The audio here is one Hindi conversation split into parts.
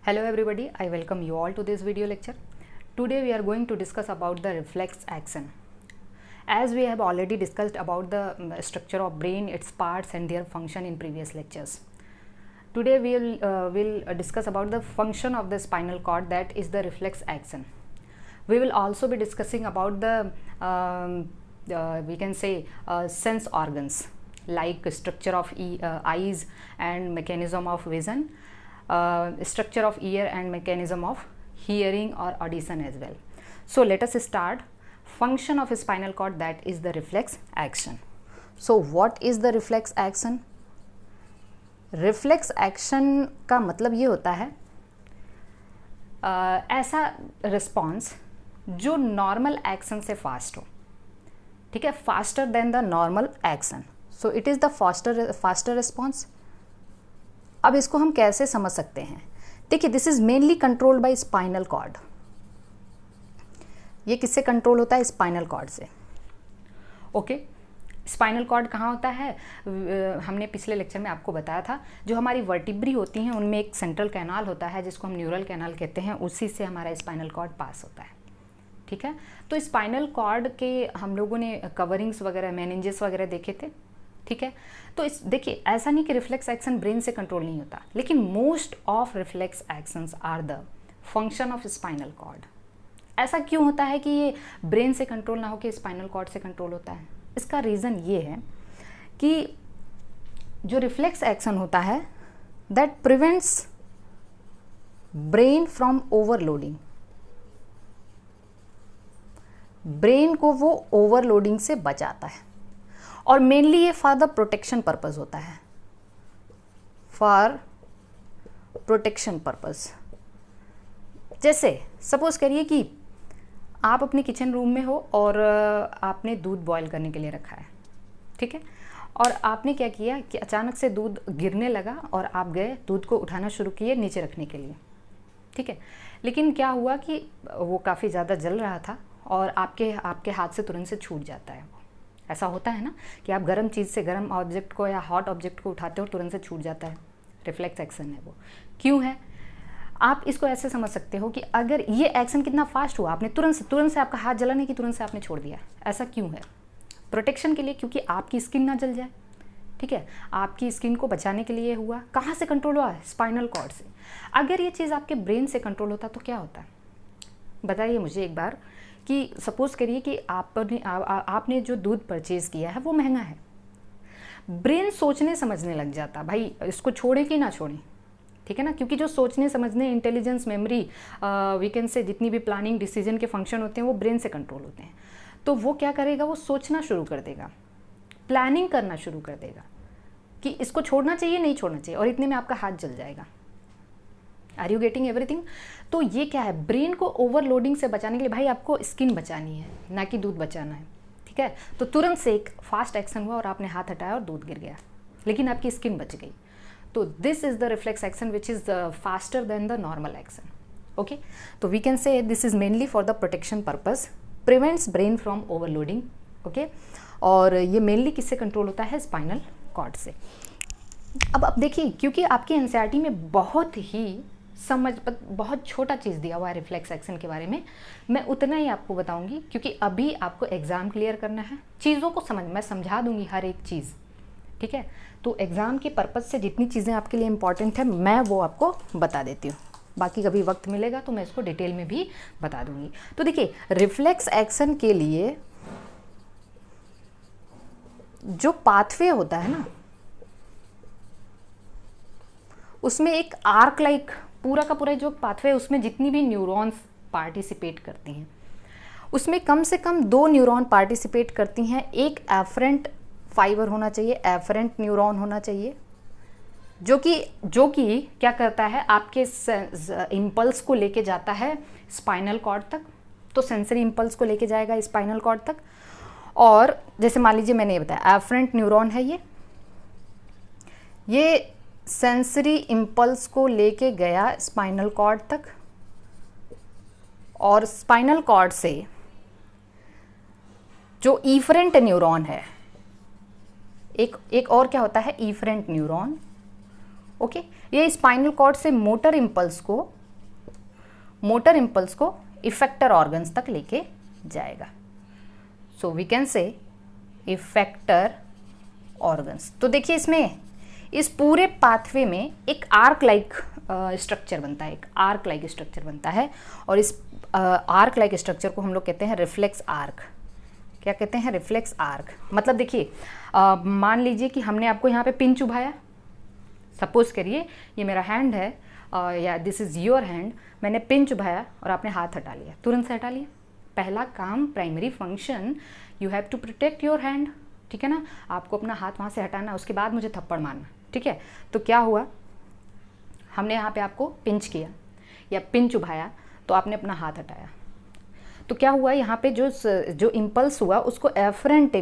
Hello everybody, I welcome you all to this video lecture. Today we are going to discuss about the reflex action. As we have already discussed about the structure of brain, its parts and their function in previous lectures. Today we will discuss about the function of the spinal cord, that is the reflex action. We will also be discussing about the we can say sense organs like structure of eyes and mechanism of vision, structure of ear and mechanism of hearing or audition as well. So let us start. Function of a spinal cord, that is the reflex action. So what is the reflex action? Reflex action का मतलब ये होता है ऐसा रिस्पॉन्स जो नॉर्मल एक्शन से फास्ट हो, ठीक है, faster than the normal action. So it is the faster response. अब इसको हम कैसे समझ सकते हैं? देखिए, this is mainly controlled by spinal cord. ये किससे कंट्रोल होता है? स्पाइनल कॉर्ड से. ओके, स्पाइनल कॉर्ड कहाँ होता है? हमने पिछले लेक्चर में आपको बताया था, जो हमारी वर्टिब्री होती हैं उनमें एक सेंट्रल कैनाल होता है जिसको हम न्यूरल कैनाल कहते हैं, उसी से हमारा स्पाइनल कॉर्ड पास होता है. ठीक है, तो स्पाइनल कॉर्ड के हम लोगों ने कवरिंग्स वगैरह, मेनिंजेस वगैरह देखे थे. ठीक है, तो इस देखिए, ऐसा नहीं कि रिफ्लेक्स एक्शन ब्रेन से कंट्रोल नहीं होता, लेकिन most of reflex actions are the function of spinal cord. ऐसा क्यों होता है कि ये ब्रेन से कंट्रोल ना होकर स्पाइनल कॉर्ड से कंट्रोल होता है? इसका रीज़न ये है कि जो रिफ्लेक्स एक्शन होता है that prevents brain from overloading. Brain को वो ओवरलोडिंग से बचाता है, और मेनली ये फॉर द प्रोटेक्शन पर्पस होता है. For protection purpose. जैसे सपोज करिए कि आप अपने किचन रूम में हो और आपने दूध बॉईल करने के लिए रखा है. ठीक है, और आपने क्या किया कि अचानक से दूध गिरने लगा और आप गए दूध को उठाना शुरू किए नीचे रखने के लिए. ठीक है, लेकिन क्या हुआ कि वो काफ़ी ज़्यादा जल रहा था और आपके हाथ से तुरंत से छूट जाता है. ऐसा होता है ना कि आप गर्म चीज़ से गर्म ऑब्जेक्ट को या हॉट ऑब्जेक्ट को उठाते हो, तुरंत से छूट जाता है. रिफ्लेक्स एक्शन है वो. क्यों है? आप इसको ऐसे समझ सकते हो कि अगर ये एक्शन कितना फास्ट हुआ, आपने तुरंत से आपका हाथ जला नहीं कि तुरंत से आपने छोड़ दिया. ऐसा क्यों है? प्रोटेक्शन के लिए, क्योंकि आपकी स्किन ना जल जाए. ठीक है, आपकी स्किन को बचाने के लिए हुआ. कहाँ से कंट्रोल हुआ? स्पाइनल कॉर्ड से. अगर ये चीज़ आपके ब्रेन से कंट्रोल होता तो क्या होता? बताइए मुझे एक बार कि सपोज करिए कि आपने जो दूध परचेज़ किया है वो महंगा है. ब्रेन सोचने समझने लग जाता, भाई इसको छोड़े कि ना छोड़ें. ठीक है ना, क्योंकि जो सोचने समझने, इंटेलिजेंस, मेमोरी, वी कैन से जितनी भी प्लानिंग, डिसीजन के फंक्शन होते हैं वो ब्रेन से कंट्रोल होते हैं. तो वो क्या करेगा? वो सोचना शुरू कर देगा, प्लानिंग करना शुरू कर देगा कि इसको छोड़ना चाहिए, नहीं छोड़ना चाहिए, और इतने में आपका हाथ जल जाएगा. Are you getting everything? तो ये क्या है? ब्रेन को ओवरलोडिंग से बचाने के लिए, भाई आपको स्किन बचानी है ना कि दूध बचाना है. ठीक है, तो तुरंत से एक फास्ट एक्शन हुआ और आपने हाथ हटाया और दूध गिर गया, लेकिन आपकी स्किन बच गई. तो this is the reflex action which is faster than the normal action. Okay, तो we can say this is mainly for the protection purpose, prevents brain from overloading. Okay, और ये मेनली किससे कंट्रोल होता है? स्पाइनल कॉर्ड से. अब देखिए, क्योंकि आपकी एनसीईआरटी में बहुत छोटा चीज़ दिया हुआ है रिफ्लेक्स एक्शन के बारे में, मैं उतना ही आपको बताऊंगी, क्योंकि अभी आपको एग्ज़ाम क्लियर करना है. चीज़ों को मैं समझा दूंगी हर एक चीज़. ठीक है, तो एग्ज़ाम के पर्पज़ से जितनी चीज़ें आपके लिए इम्पॉर्टेंट है मैं वो आपको बता देती हूँ. बाकी कभी वक्त मिलेगा तो मैं इसको डिटेल में भी बता दूंगी. तो देखिए, रिफ्लेक्स एक्शन के लिए जो पाथवे होता है ना, उसमें एक आर्क लाइक पूरा का पूरा जो पाथवे, उसमें जितनी भी न्यूरॉन्स पार्टिसिपेट करती हैं, उसमें कम से कम 2 न्यूरॉन पार्टिसिपेट करती हैं. एक एफरेंट फाइबर होना चाहिए, एफरेंट न्यूरॉन होना चाहिए, जो कि क्या करता है? आपके इम्पल्स को लेके जाता है स्पाइनल कॉर्ड तक. तो सेंसरी इम्पल्स को लेके जाएगा स्पाइनल कॉर्ड तक. और जैसे मान लीजिए मैंने ये बताया, एफरेंट न्यूरॉन है ये सेंसरी इम्पल्स को लेके गया स्पाइनल कॉर्ड तक, और स्पाइनल कॉर्ड से जो इफरेंट न्यूरॉन है, एक और क्या होता है? Efferent neuron. ओके, ये स्पाइनल कॉर्ड से मोटर इम्पल्स को मोटर इम्पल्स को इफेक्टर ऑर्गन्स तक लेके जाएगा। So we can say effector organs. तो देखिए इसमें इस पूरे पाथवे में एक आर्क लाइक स्ट्रक्चर बनता है, एक आर्क लाइक स्ट्रक्चर बनता है, और इस आर्क लाइक स्ट्रक्चर को हम लोग कहते हैं रिफ्लेक्स आर्क। क्या कहते हैं? Reflex arc. मतलब देखिए मान लीजिए कि हमने आपको यहाँ पे पिन चुभाया, सपोज करिए ये मेरा हैंड है या दिस इज़ योर हैंड, मैंने पिन चुभाया और आपने हाथ हटा लिया, तुरंत से हटा लिया। पहला काम, primary function, you have to protect your hand, ठीक है ना, आपको अपना हाथ वहाँ से हटाना, उसके बाद मुझे थप्पड़ मारना, ठीक है। तो क्या हुआ, हमने यहाँ पे आपको पिंच किया या पिन चुभाया तो आपने अपना हाथ हटाया, तो क्या हुआ यहाँ पे जो इम्पल्स हुआ उसको एफरेंट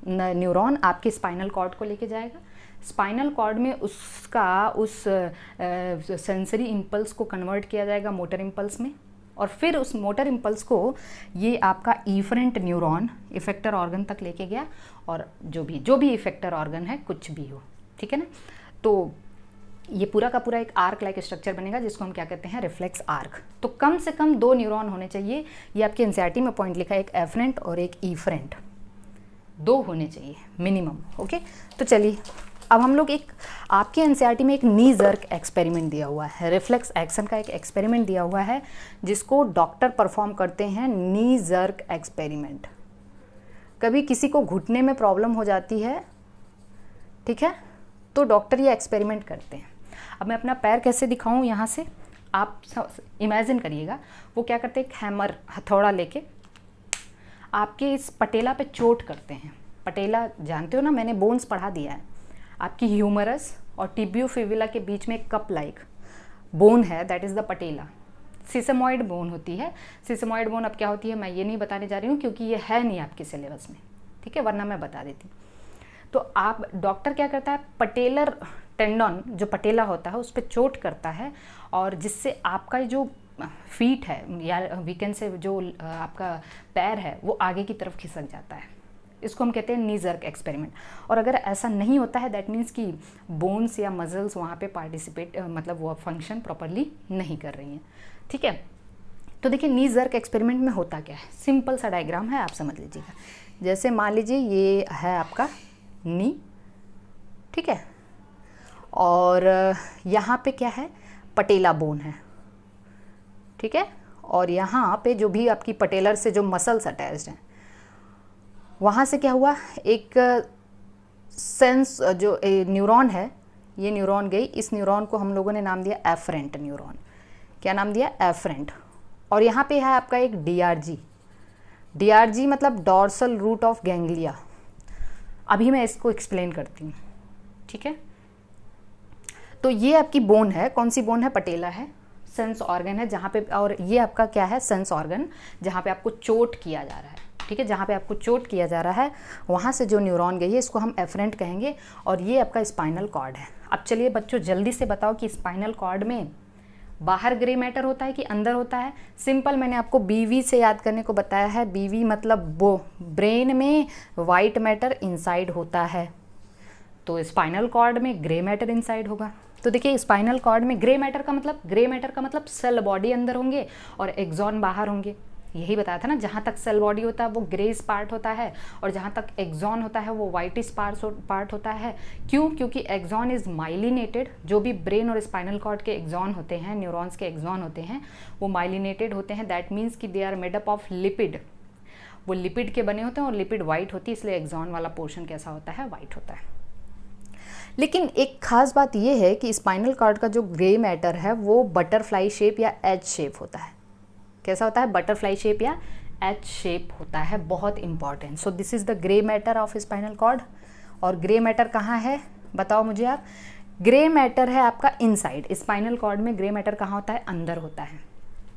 न्यूरॉन आपके स्पाइनल कॉर्ड को लेके जाएगा। स्पाइनल कॉर्ड में उसका उस सेंसरी इम्पल्स को कन्वर्ट किया जाएगा मोटर इम्पल्स में, और फिर उस मोटर इम्पल्स को ये आपका इफरेंट न्यूरॉन इफेक्टर ऑर्गन तक लेके गया, और जो भी इफेक्टर ऑर्गन है कुछ भी हो, ठीक है ना। तो ये पूरा का पूरा एक आर्क लाइक स्ट्रक्चर बनेगा जिसको हम क्या कहते हैं? Reflex arc. तो कम से कम 2 न्यूरॉन होने चाहिए, ये आपके एनसीईआरटी में पॉइंट लिखा है, एक एफरेंट और एक इफरेंट, 2 होने चाहिए मिनिमम। ओके, तो चलिए अब हम लोग एक आपके एनसीईआरटी में एक नी जर्क एक्सपेरिमेंट दिया हुआ है, रिफ्लेक्स एक्शन का एक एक्सपेरिमेंट दिया हुआ है जिसको डॉक्टर परफॉर्म करते हैं, नी जर्क एक्सपेरिमेंट। कभी किसी को घुटने में प्रॉब्लम हो जाती है, ठीक है, तो डॉक्टर ये एक्सपेरिमेंट करते हैं। अब मैं अपना पैर कैसे दिखाऊं यहाँ से, आप इमेजिन करिएगा। वो क्या करते हैं, एक हैमर, हथौड़ा लेके आपके इस पटेला पे चोट करते हैं। पटेला जानते हो ना, मैंने बोन्स पढ़ा दिया है, आपकी ह्यूमरस और टिबियोफिबुला के बीच में एक कप लाइक बोन है, that is the patella. Sesamoid bone होती है। सिसमॉइड बोन अब क्या होती है मैं ये नहीं बताने जा रही हूँ क्योंकि ये है नहीं आपके सिलेबस में, ठीक है, वरना मैं बता देती। तो आप डॉक्टर क्या करता है, पटेलर टेंडन जो पटेला होता है उस पर चोट करता है, और जिससे आपका जो फीट है या वीकेंड से जो आपका पैर है वो आगे की तरफ खिसक जाता है। इसको हम कहते हैं नी जर्क एक्सपेरिमेंट। और अगर ऐसा नहीं होता है दैट मीन्स कि बोन्स या मसल्स वहाँ पे पार्टिसिपेट मतलब वो फंक्शन प्रॉपरली नहीं कर रही हैं, ठीक है। तो देखिए नी जर्क एक्सपेरिमेंट में होता क्या है, सिंपल सा डायग्राम है, आप समझ लीजिएगा। जैसे मान लीजिए ये है आपका नी, ठीक है, और यहाँ पे क्या है, पटेला बोन है, ठीक है, और यहाँ पे जो भी आपकी पटेलर से जो मसल्स अटैच्ड हैं वहाँ से क्या हुआ, एक सेंस जो न्यूरॉन है, ये न्यूरॉन गई, इस न्यूरॉन को हम लोगों ने नाम दिया एफरेंट न्यूरॉन। क्या नाम दिया, एफरेंट। और यहाँ पे है आपका एक डीआरजी। डीआरजी मतलब डॉर्सल रूट ऑफ गैंग्लिया। अभी मैं इसको एक्सप्लेन करती हूँ, ठीक है। तो ये आपकी बोन है, कौन सी बोन है, पटेला है, सेंस ऑर्गन है जहाँ पे, और ये आपका क्या है, सेंस ऑर्गन, जहाँ पे आपको चोट किया जा रहा है, ठीक है, जहाँ पे आपको चोट किया जा रहा है वहाँ से जो न्यूरॉन गई है इसको हम एफरेंट कहेंगे, और ये आपका स्पाइनल कॉर्ड है। अब चलिए बच्चों जल्दी से बताओ कि स्पाइनल कॉर्ड में बाहर ग्रे मैटर होता है कि अंदर होता है। सिंपल, मैंने आपको बीवी से याद करने को बताया है। बीवी मतलब वो ब्रेन में वाइट मैटर इनसाइड होता है, तो स्पाइनल कॉर्ड में ग्रे मैटर इनसाइड होगा। तो देखिए स्पाइनल कॉर्ड में ग्रे मैटर का मतलब सेल बॉडी अंदर होंगे और एक्सॉन बाहर होंगे। यही बताया था ना, जहाँ तक सेल बॉडी होता है वो ग्रेस पार्ट होता है, और जहाँ तक एक्सॉन होता है वो वाइटिश पार्ट होता है। क्यों? क्योंकि एक्सॉन इज माइलिनेटेड। जो भी ब्रेन और स्पाइनल कॉर्ड के एक्सॉन होते हैं, न्यूरॉन्स के एक्सॉन होते हैं, वो माइलिनेटेड होते हैं। दैट मीन्स कि they are made up of lipid. वो लिपिड के बने होते हैं और लिपिड वाइट होती है, इसलिए एक्सॉन वाला पोर्शन कैसा होता है, वाइट होता है। लेकिन एक खास बात यह है कि स्पाइनल कॉर्ड का जो ग्रे मैटर है वो बटरफ्लाई शेप या एच शेप होता है। कैसा होता है, बटरफ्लाई शेप या एच शेप होता है, बहुत important. So this is the grey matter of spinal cord. और ग्रे मैटर कहाँ है, बताओ मुझे आप। ग्रे मैटर है आपका इनसाइड। स्पाइनल कॉर्ड में ग्रे मैटर कहाँ होता है, अंदर होता है,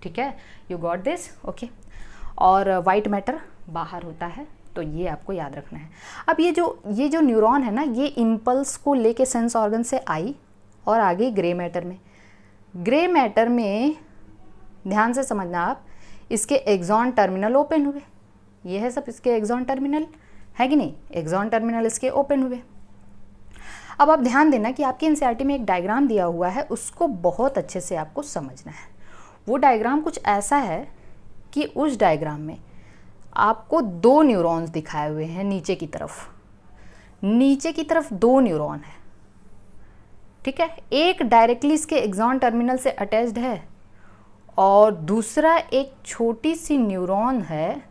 ठीक है, यू गॉट दिस, ओके। और वाइट मैटर बाहर होता है, तो ये आपको याद रखना है। अब ये जो न्यूरॉन है ना, ये इम्पल्स को लेके सेंस ऑर्गन से आई और आ गई ग्रे मैटर में। ग्रे मैटर में ध्यान से समझना आप, इसके एक्सॉन टर्मिनल ओपन हुए। ये है सब इसके एक्सॉन टर्मिनल, है कि नहीं, एक्सॉन टर्मिनल इसके ओपन हुए। अब आप ध्यान देना कि आपकी एनसीईआरटी में एक डायग्राम दिया हुआ है, उसको बहुत अच्छे से आपको समझना है। वो डायग्राम कुछ ऐसा है कि उस डायग्राम में आपको 2 न्यूरॉन्स दिखाए हुए हैं नीचे की तरफ 2 न्यूरॉन है, ठीक है। एक डायरेक्टली इसके एक्सॉन टर्मिनल से अटैच्ड है और दूसरा एक छोटी सी न्यूरॉन है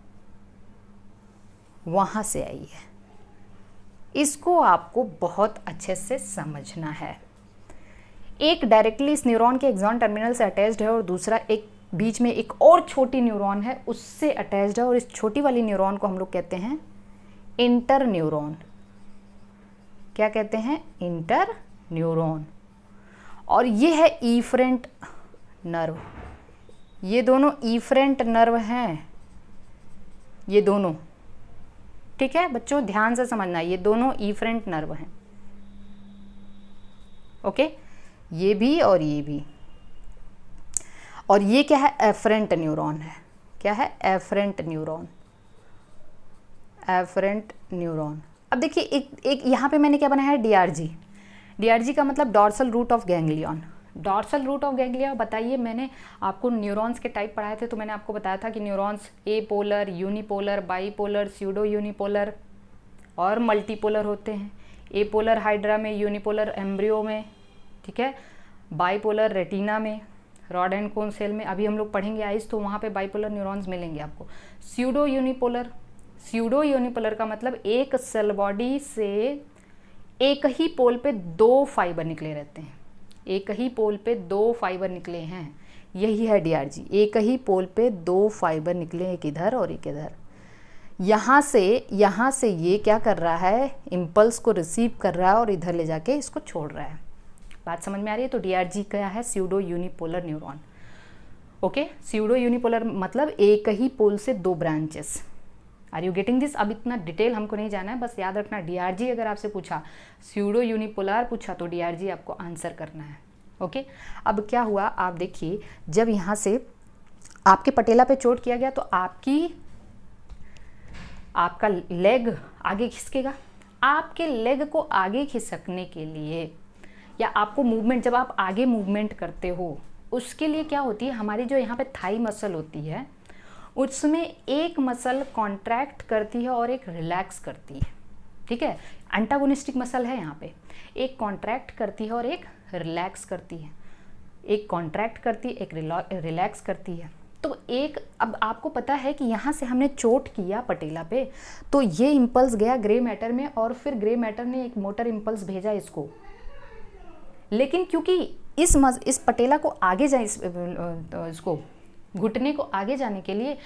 वहाँ से आई है। इसको आपको बहुत अच्छे से समझना है। एक डायरेक्टली इस न्यूरॉन के एक्सॉन टर्मिनल से अटैच्ड है और दूसरा एक बीच में एक और छोटी न्यूरॉन है उससे अटैच्ड है, और इस छोटी वाली न्यूरॉन को हम लोग कहते हैं इंटर न्यूरॉन। क्या कहते हैं? Inter neuron. और ये है इफरेंट नर्व। ये दोनों इफरेंट नर्व हैं, ये दोनों, ठीक है बच्चों, ध्यान से समझना, ये दोनों इफरेंट नर्व हैं। ओके, ये भी और ये भी। और ये क्या है? एफरेंट न्यूरॉन है। क्या है? Efferent neuron. Efferent neuron. अब देखिए एक यहाँ पे मैंने क्या बनाया है? डीआरजी। डीआरजी का मतलब dorsal root of ganglion. Dorsal root of ganglia, बताइए, मैंने आपको न्यूरॉन्स के टाइप पढ़ाए थे, तो मैंने आपको बताया था कि न्यूरॉन्स ए polar, unipolar, bipolar, pseudo unipolar और मल्टीपोलर होते हैं। ए पोलर हाइड्रा में, यूनिपोलर एम्ब्रियो में, ठीक है, बाईपोलर रेटिना में, रॉड एंड कोन सेल में। अभी हम लोग पढ़ेंगे आइस, तो वहाँ पे बाईपोलर न्यूरॉन्स मिलेंगे आपको। स्यूडो यूनिपोलर, स्यूडो यूनिपोलर का मतलब एक सेल बॉडी से एक ही पोल पे 2 फाइबर निकले रहते हैं। एक ही पोल पे 2 फाइबर निकले हैं, यही है डीआरजी। एक ही पोल पे 2 फाइबर निकले, एक इधर और एक इधर। यहाँ से ये क्या कर रहा है? इम्पल्स को रिसीव कर रहा है और इधर ले जाके इसको छोड़ रहा है। बात समझ में आ रही है? तो डीआरजी क्या है? Pseudo unipolar neuron. Okay, pseudo unipolar मतलब एक ही पोल से 2 branches. Are you getting this? अब इतना डिटेल हमको नहीं जाना है, बस याद रखना डीआरजी अगर आपसे पूछा, स्यूडो यूनिपोलर पूछा, तो डीआरजी आपको आंसर करना है। ओके, अब क्या हुआ आप देखिए, जब यहाँ से आपके पटेला पे चोट किया गया तो आपका लेग आगे खिसकेगा। आपके लेग को आगे खिसकने के लिए, या आपको मूवमेंट, जब आप आगे मूवमेंट करते हो उसके लिए क्या होती है, हमारी जो यहाँ पे थाई मसल होती है उसमें एक मसल कॉन्ट्रैक्ट करती है और एक रिलैक्स करती है, ठीक है। एंटागोनिस्टिक मसल है यहाँ पे, एक कॉन्ट्रैक्ट करती है और एक रिलैक्स करती है। एक कॉन्ट्रैक्ट करती है, एक रिलैक्स करती है। तो एक, अब आपको पता है कि यहाँ से हमने चोट किया पटेला पे, तो ये इम्पल्स गया ग्रे मैटर में और फिर ग्रे मैटर ने एक मोटर इम्पल्स भेजा इसको। लेकिन क्योंकि इस पटेला को आगे जाए, इसको घुटने को आगे जाने के लिए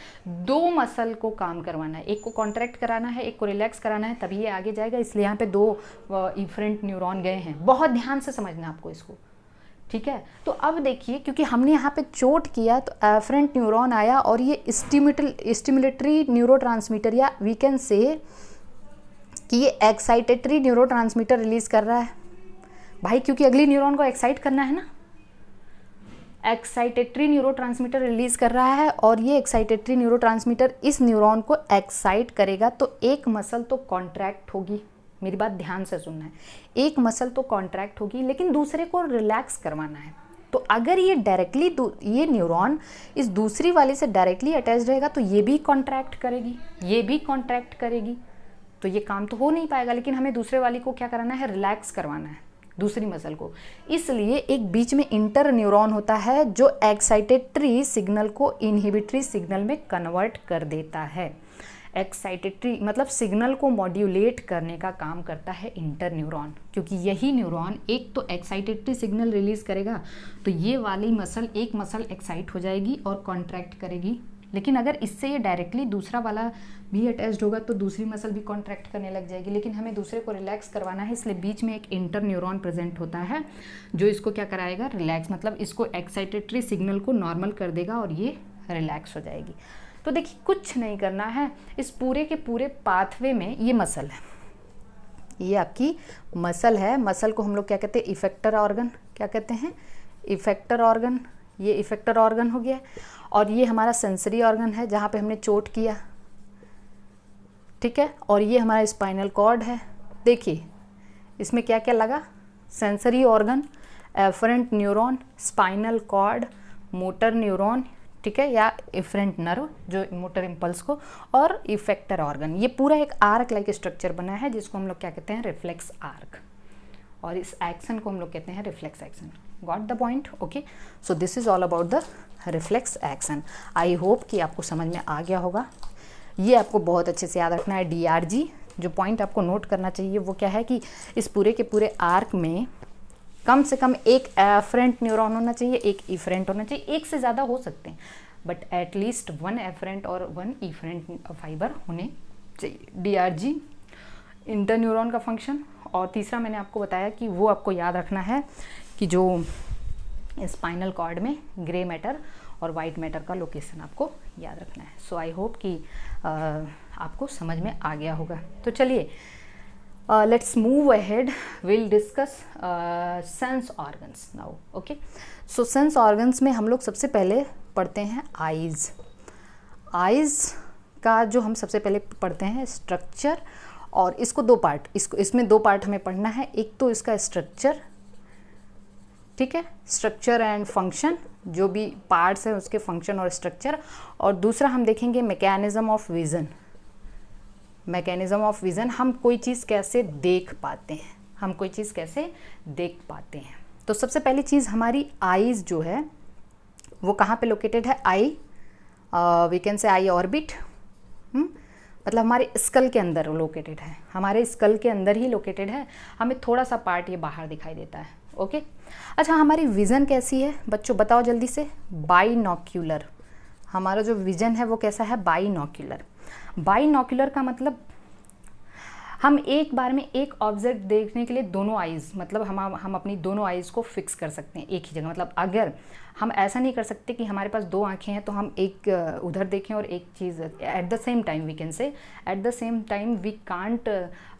2 मसल को काम करवाना है, एक को कॉन्ट्रैक्ट कराना है, एक को रिलैक्स कराना है, तभी ये आगे जाएगा। इसलिए यहाँ पे 2 इफरेंट न्यूरॉन गए हैं। बहुत ध्यान से समझना आपको इसको, ठीक है। तो अब देखिए, क्योंकि हमने यहाँ पे चोट किया तो एफरेंट न्यूरॉन आया और ये स्टिमुलेटरी न्यूरोट्रांसमीटर, या वी कैन से कि ये एक्साइटेटरी न्यूरोट्रांसमीटर रिलीज कर रहा है भाई, क्योंकि अगली न्यूरॉन को एक्साइट करना है ना। एक्साइटेटरी न्यूरोट्रांसमीटर रिलीज कर रहा है और ये एक्साइटेटरी न्यूरोट्रांसमीटर इस न्यूरॉन को एक्साइट करेगा, तो एक मसल तो कॉन्ट्रैक्ट होगी। मेरी बात ध्यान से सुनना है, एक मसल तो कॉन्ट्रैक्ट होगी, लेकिन दूसरे को रिलैक्स करवाना है। तो अगर ये डायरेक्टली ये न्यूरॉन इस दूसरी वाले से डायरेक्टली अटैच रहेगा तो ये भी कॉन्ट्रैक्ट करेगी, ये भी कॉन्ट्रैक्ट करेगी, तो ये काम तो हो नहीं पाएगा। लेकिन हमें दूसरे वाली को क्या कराना है? रिलैक्स करवाना है दूसरी मसल को। इसलिए एक बीच में इंटर न्यूरॉन होता है जो एक्साइटेटरी सिग्नल को इनहिबिटरी सिग्नल में कन्वर्ट कर देता है। एक्साइटेटरी मतलब सिग्नल को मॉड्यूलेट करने का काम करता है इंटर न्यूरॉन, क्योंकि यही न्यूरॉन एक तो एक्साइटेटरी सिग्नल रिलीज करेगा तो ये वाली मसल, एक मसल एक्साइट हो जाएगी और कॉन्ट्रैक्ट करेगी। लेकिन अगर इससे ये डायरेक्टली दूसरा वाला भी अटैच्ड होगा तो दूसरी मसल भी कॉन्ट्रैक्ट करने लग जाएगी। लेकिन हमें दूसरे को रिलैक्स करवाना है, इसलिए बीच में एक इंटर न्यूरॉन प्रेजेंट होता है जो इसको क्या कराएगा? रिलैक्स, मतलब इसको एक्साइटेटरी सिग्नल को नॉर्मल कर देगा और ये रिलैक्स हो जाएगी। तो देखिए, कुछ नहीं करना है, इस पूरे के पूरे पाथवे में ये मसल है, ये आपकी मसल है। मसल को हम लोग क्या कहते हैं? Effector organ. क्या कहते हैं? Effector organ. ये इफेक्टर ऑर्गन हो गया। और ये हमारा सेंसरी ऑर्गन है जहाँ पे हमने चोट किया, ठीक है। और ये हमारा स्पाइनल कॉर्ड है। देखिए इसमें क्या क्या लगा? Sensory organ, efferent neuron, spinal cord, motor neuron, ठीक है, या इफरेंट नर्व जो मोटर इम्पल्स को, और इफेक्टर ऑर्गन। ये पूरा एक आर्क लाइक स्ट्रक्चर बना है जिसको हम लोग क्या कहते हैं, रिफ्लेक्स आर्क, और इस एक्शन को हम लोग कहते हैं reflex action. Got the point? Okay, so this is all about the reflex action. I hope कि आपको समझ में आ गया होगा। ये आपको बहुत अच्छे से याद रखना है। DRG जो पॉइंट आपको नोट करना चाहिए वो क्या है कि इस पूरे के पूरे आर्क में कम से कम एक एफरेंट न्यूरॉन होना चाहिए, एक इफरेंट होना चाहिए, एक से ज़्यादा हो सकते हैं बट एटलीस्ट 1 एफरेंट और 1 इफरेंट फाइबर होने चाहिए। DRG इंटर न्यूरॉन का फंक्शन, और तीसरा मैंने आपको बताया कि वो आपको याद रखना है कि जो स्पाइनल कॉर्ड में ग्रे मैटर और वाइट मैटर का लोकेशन आपको याद रखना है। सो आई होप कि आपको समझ में आ गया होगा। तो चलिए let's move ahead, will discuss sense organs now. Okay, so sense organs में हम लोग सबसे पहले पढ़ते हैं आइज़। आइज़ का जो हम सबसे पहले पढ़ते हैं स्ट्रक्चर, और इसको दो पार्ट, इसमें दो पार्ट हमें पढ़ना है। एक तो इसका स्ट्रक्चर, ठीक है, स्ट्रक्चर एंड फंक्शन, जो भी पार्ट्स हैं उसके फंक्शन और स्ट्रक्चर, और दूसरा हम देखेंगे mechanism of vision. Mechanism of vision, हम कोई चीज़ कैसे देख पाते हैं, हम कोई चीज़ कैसे देख पाते हैं। तो सबसे पहली चीज़ हमारी आईज़ जो है वो कहाँ पे लोकेटेड है? आई, वी कैन से आई ऑर्बिट, मतलब हमारे स्कल के अंदर लोकेटेड है, हमारे स्कल के अंदर ही लोकेटेड है। हमें थोड़ा सा पार्ट ये बाहर दिखाई देता है। ओके, अच्छा, हमारी विज़न कैसी है बच्चों, बताओ जल्दी से। बाइनोक्यूलर, हमारा जो विज़न है वो कैसा है? बाइनोक्यूलर। बाइनोक्यूलर का मतलब हम एक बार में एक ऑब्जेक्ट देखने के लिए दोनों आइज़, मतलब हम अपनी दोनों आइज़ को फिक्स कर सकते हैं एक ही जगह। मतलब अगर हम ऐसा नहीं कर सकते कि हमारे पास दो आंखें हैं तो हम एक उधर देखें और एक चीज़ at the same time, we can say at the same time we can't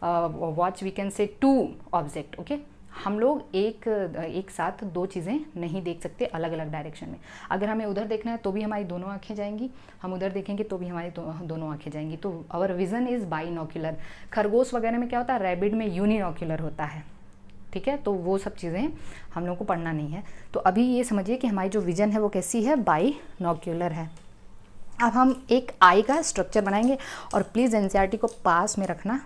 watch, we can say 2 object. Okay, हम लोग एक साथ दो चीज़ें नहीं देख सकते अलग अलग डायरेक्शन में। अगर हमें उधर देखना है तो भी हमारी दोनों आंखें जाएंगी, हम उधर देखेंगे तो भी हमारी दोनों आंखें जाएंगी। तो आवर विज़न इज़ बाइनोक्यूलर। खरगोश वगैरह में क्या होता है? रैबिट में यूनिनोक्यूलर होता है, ठीक है। तो वो सब चीज़ें हम लोग को पढ़ना नहीं है। तो अभी ये समझिए कि हमारी जो विज़न है वो कैसी है? बाइनोक्यूलर है। अब हम एक आई का स्ट्रक्चर बनाएंगे, और प्लीज़ एनसीईआरटी को पास में रखना,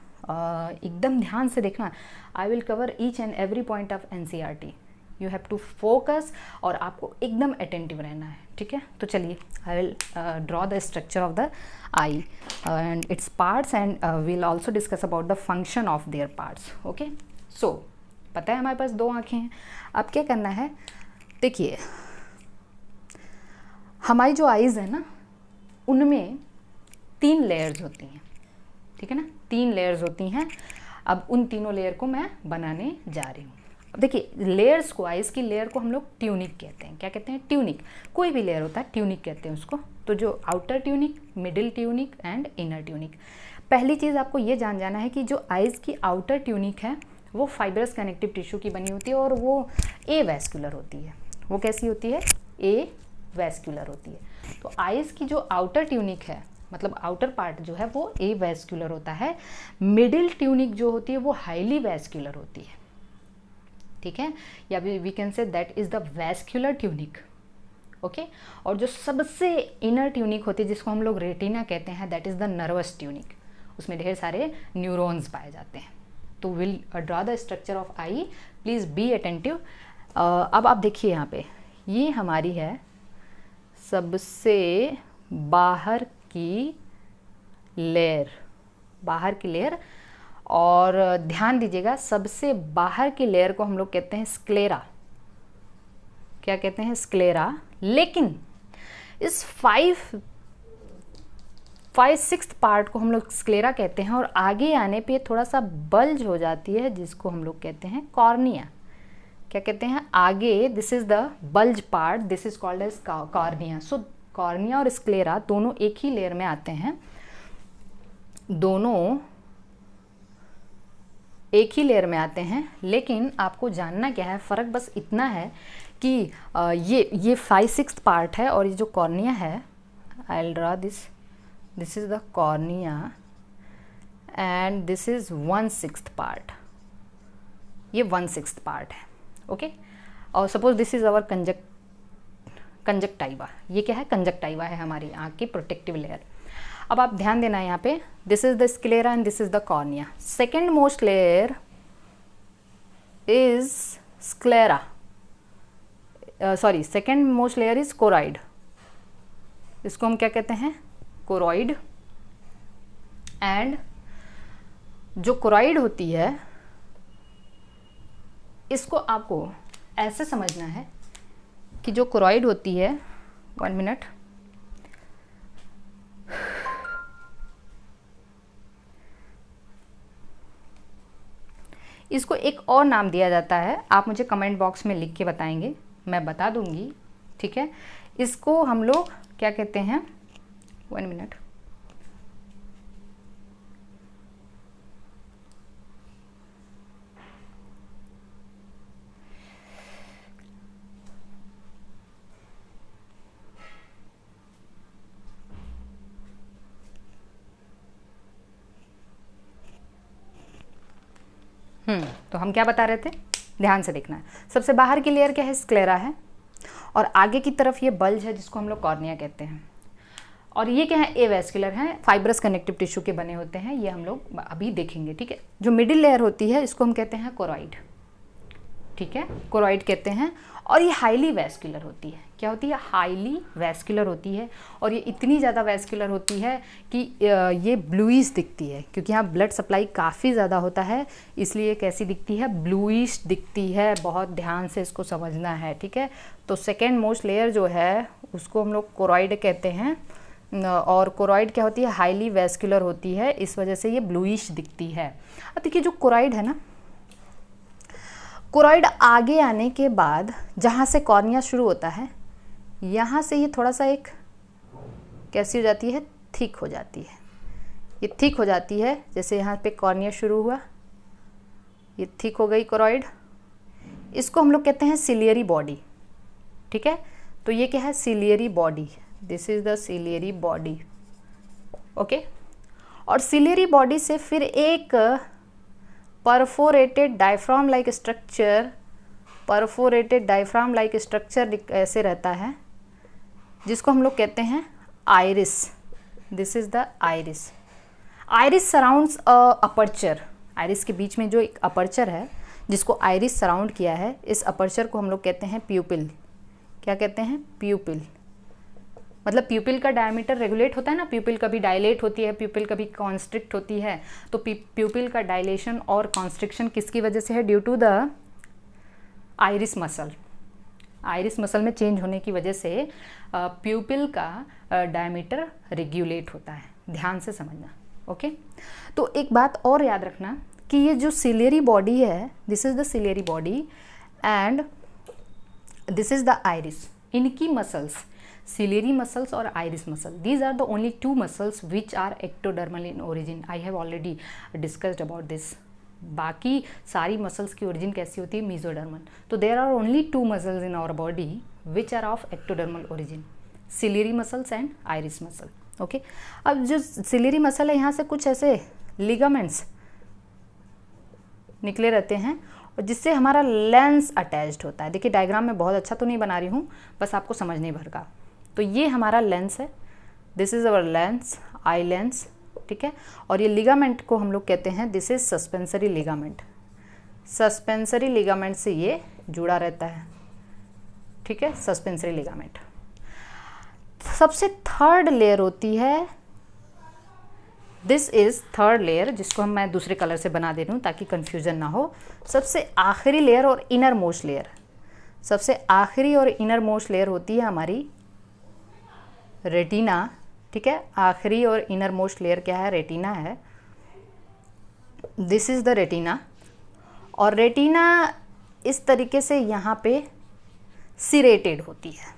एकदम ध्यान से देखना। I will cover each and every point of NCERT, you have to focus, और आपको एकदम अटेंटिव रहना है, ठीक है। तो चलिए, I will draw the structure of the eye and its parts, and we'll also discuss about the function of their parts. Okay, so पता है हमारे पास दो आँखें हैं। अब क्या करना है? देखिए, हमारी जो आईज़ है ना, उनमें 3 लेयर्स होती हैं, ठीक है ना, 3 लेयर्स होती हैं। अब उन तीनों लेयर को मैं बनाने जा रही हूँ। अब देखिए, लेयर्स को, आइज़ की लेयर को हम लोग ट्यूनिक कहते हैं। क्या कहते हैं? ट्यूनिक। कोई भी लेयर होता है ट्यूनिक कहते हैं उसको। तो जो outer tunic, middle tunic and inner tunic. पहली चीज़ आपको ये जाना है कि जो आइज़ की आउटर ट्यूनिक है वो फाइब्रस कनेक्टिव टिश्यू की बनी होती है, और वो ए वैस्कुलर होती है। वो कैसी होती है? ए वैस्कुलर होती है। तो आइज़ की जो आउटर ट्यूनिक है, मतलब आउटर पार्ट जो है वो ए वैस्कुलर होता है। मिडिल ट्यूनिक जो होती है वो हाईली वैस्कुलर होती है, ठीक है, या we can say that is the vascular tunic. Okay, और जो सबसे इनर ट्यूनिक होती है जिसको हम लोग रेटिना कहते हैं, that is the nervous tunic. उसमें ढेर सारे न्यूरॉन्स पाए जाते हैं। तो will draw the structure of I, please be attentive. अब आप देखिए यहाँ पे, ये हमारी है सबसे बाहर की लेयर, बाहर की लेयर। और ध्यान दीजिएगा, सबसे बाहर की लेयर को हम लोग कहते हैं स्क्लेरा। क्या कहते हैं? स्क्लेरा। लेकिन इस 5/6 पार्ट को हम लोग स्क्लेरा कहते हैं, और आगे आने पे थोड़ा सा बल्ज हो जाती है जिसको हम लोग कहते हैं कॉर्निया। क्या कहते हैं? आगे, this is the bulge part, this is called as cornea. So cornea और स्क्लेरा दोनों एक ही लेयर में आते हैं, दोनों एक ही लेयर में आते हैं। लेकिन आपको जानना क्या है, फ़र्क बस इतना है कि ये 5/6 पार्ट है, और ये जो कॉर्निया है, I will draw this is the cornea, and this is 1/6 part. ये 1/6 पार्ट है। ओके, और suppose this is our conjunctiva, ये क्या है, कंजक्टाइवा है हमारी आँख की प्रोटेक्टिव लेयर। अब आप ध्यान देना है यहाँ पे, this is the sclera and this is the cornea. Second most layer is sclera, sorry second most layer is choroid, इसको हम क्या कहते हैं, कोरॉइड। एंड जो कोरॉइड होती है इसको आपको ऐसे समझना है कि जो कोरॉइड होती है, 1 मिनट, इसको एक और नाम दिया जाता है, आप मुझे कमेंट बॉक्स में लिख के बताएंगे, मैं बता दूंगी, ठीक है। इसको हम लोग क्या कहते हैं, 1 मिनट, तो हम क्या बता रहे थे, ध्यान से देखना है। सबसे बाहर की लेयर क्या है, स्क्लेरा है, और आगे की तरफ ये बल्ज है जिसको हम लोग कॉर्निया कहते हैं। और ये क्या है, एवेस्कुलर है, फाइब्रस कनेक्टिव टिश्यू के बने होते हैं, ये हम लोग अभी देखेंगे, ठीक है। जो मिडिल लेयर होती है इसको हम कहते हैं कोरॉइड, ठीक है, कोरॉइड कहते हैं। और ये हाईली वैस्कुलर होती है, क्या होती है, हाईली वैस्कुलर होती है। और ये इतनी ज़्यादा वैस्कुलर होती है कि ये ब्लूइश दिखती है, क्योंकि यहाँ ब्लड सप्लाई काफ़ी ज़्यादा होता है, इसलिए कैसी दिखती है, ब्लूइश दिखती है। बहुत ध्यान से इसको समझना है, ठीक है। तो सेकेंड मोस्ट लेयर जो है उसको हम लोग कोरॉइड कहते हैं, और कोरॉइड क्या होती है, हाईली वैस्कुलर होती है, इस वजह से ये ब्लूइश दिखती है। अब देखिए जो कोरॉइड है ना, कोरॉइड आगे आने के बाद जहाँ से कॉर्निया शुरू होता है, यहाँ से ये थोड़ा सा एक कैसी हो जाती है, थिक हो जाती है। ये थिक हो जाती है, जैसे यहाँ पे कॉर्निया शुरू हुआ, ये थिक हो गई कोरॉइड। इसको हम लोग कहते हैं सिलियरी बॉडी, ठीक है। तो ये क्या है, ciliary body, this is the ciliary body, okay. और सिलियरी बॉडी से फिर एक perforated diaphragm like structure, perforated diaphragm like structure ऐसे रहता है, जिसको हम लोग कहते हैं iris, this is the iris. Iris surrounds a aperture, iris के बीच में जो एक अपर्चर है जिसको आइरिस सराउंड किया है, इस अपर्चर को हम लोग कहते हैं प्यूपिल। क्या कहते हैं, प्यूपिल। मतलब प्यूपिल का डायमीटर रेगुलेट होता है ना, प्यूपिल कभी डायलेट होती है, प्यूपिल कभी कॉन्स्ट्रिक्ट होती है। तो प्यूपिल का डायलेशन और कॉन्स्ट्रिक्शन किसकी वजह से है, due to the iris muscle. Iris muscle में चेंज होने की वजह से प्यूपिल का डायमीटर रेगुलेट होता है, ध्यान से समझना, ओके। तो एक बात और याद रखना कि ये जो सिलियरी बॉडी है, this is the ciliary body and this is the iris. इनकी मसल्स, ciliary muscles और iris muscle, these are the only two muscles which are ectodermal in origin. I have already discussed about this. बाकी सारी मसल्स की ओरिजिन कैसी होती है, मीजोडर्मल। तो there are only two muscles in our body which are of ectodermal origin, ciliary muscles and iris muscle, okay. अब जो सिलियरी मसल है, यहाँ से कुछ ऐसे लिगामेंट्स निकले रहते हैं और जिससे हमारा लेंस अटैच्ड होता है। देखिए डायग्राम में बहुत अच्छा तो नहीं बना रही हूँ, बस आपको समझने भर का। तो ये हमारा लेंस है, this is our lens, eye lens, ठीक है। और ये लिगामेंट को हम लोग कहते हैं, this is suspensory ligament. Suspensory ligament से ये जुड़ा रहता है, ठीक है, सस्पेंसरी लिगामेंट। सबसे थर्ड लेयर होती है, दिस इज थर्ड लेयर, जिसको हम मैं दूसरे कलर से बना दे रही हूँ ताकि कंफ्यूजन ना हो। सबसे आखिरी लेयर और इनर मोस्ट लेयर, सबसे आखिरी और इनर मोस्ट लेयर होती है हमारी रेटिना, ठीक है। आखिरी और इनर मोस्ट लेयर क्या है, रेटिना है, दिस इज द रेटिना। और रेटिना इस तरीके से यहाँ पे सिरेटेड होती है,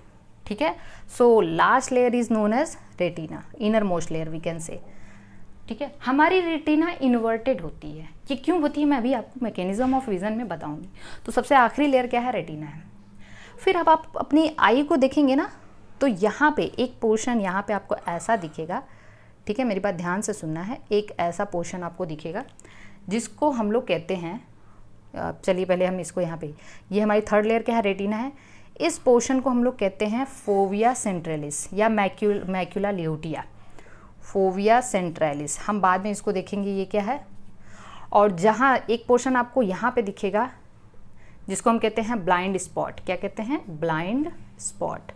ठीक है। So last layer is known as retina, innermost layer we can say, ठीक है। हमारी रेटिना इन्वर्टेड होती है, ये क्यों होती है मैं अभी आपको मैकेनिज्म ऑफ विजन में बताऊंगी। तो सबसे आखिरी लेयर क्या है, रेटिना है। फिर अब आप अपनी आई को देखेंगे ना, तो यहाँ पे एक पोर्शन यहाँ पे आपको ऐसा दिखेगा, ठीक है, मेरी बात ध्यान से सुनना है। एक ऐसा पोर्शन आपको दिखेगा जिसको हम लोग कहते हैं, चलिए पहले हम इसको यहाँ पे, ये हमारी थर्ड लेयर क्या है, रेटिना है। इस पोर्शन को हम लोग कहते हैं फोविया सेंट्रलिस या मैक्यूला ल्यूटिया, फोविया सेंट्रलिस। हम बाद में इसको देखेंगे ये क्या है। और जहाँ एक पोर्शन आपको यहाँ पे दिखेगा जिसको हम कहते हैं ब्लाइंड स्पॉट, क्या कहते हैं, blind spot,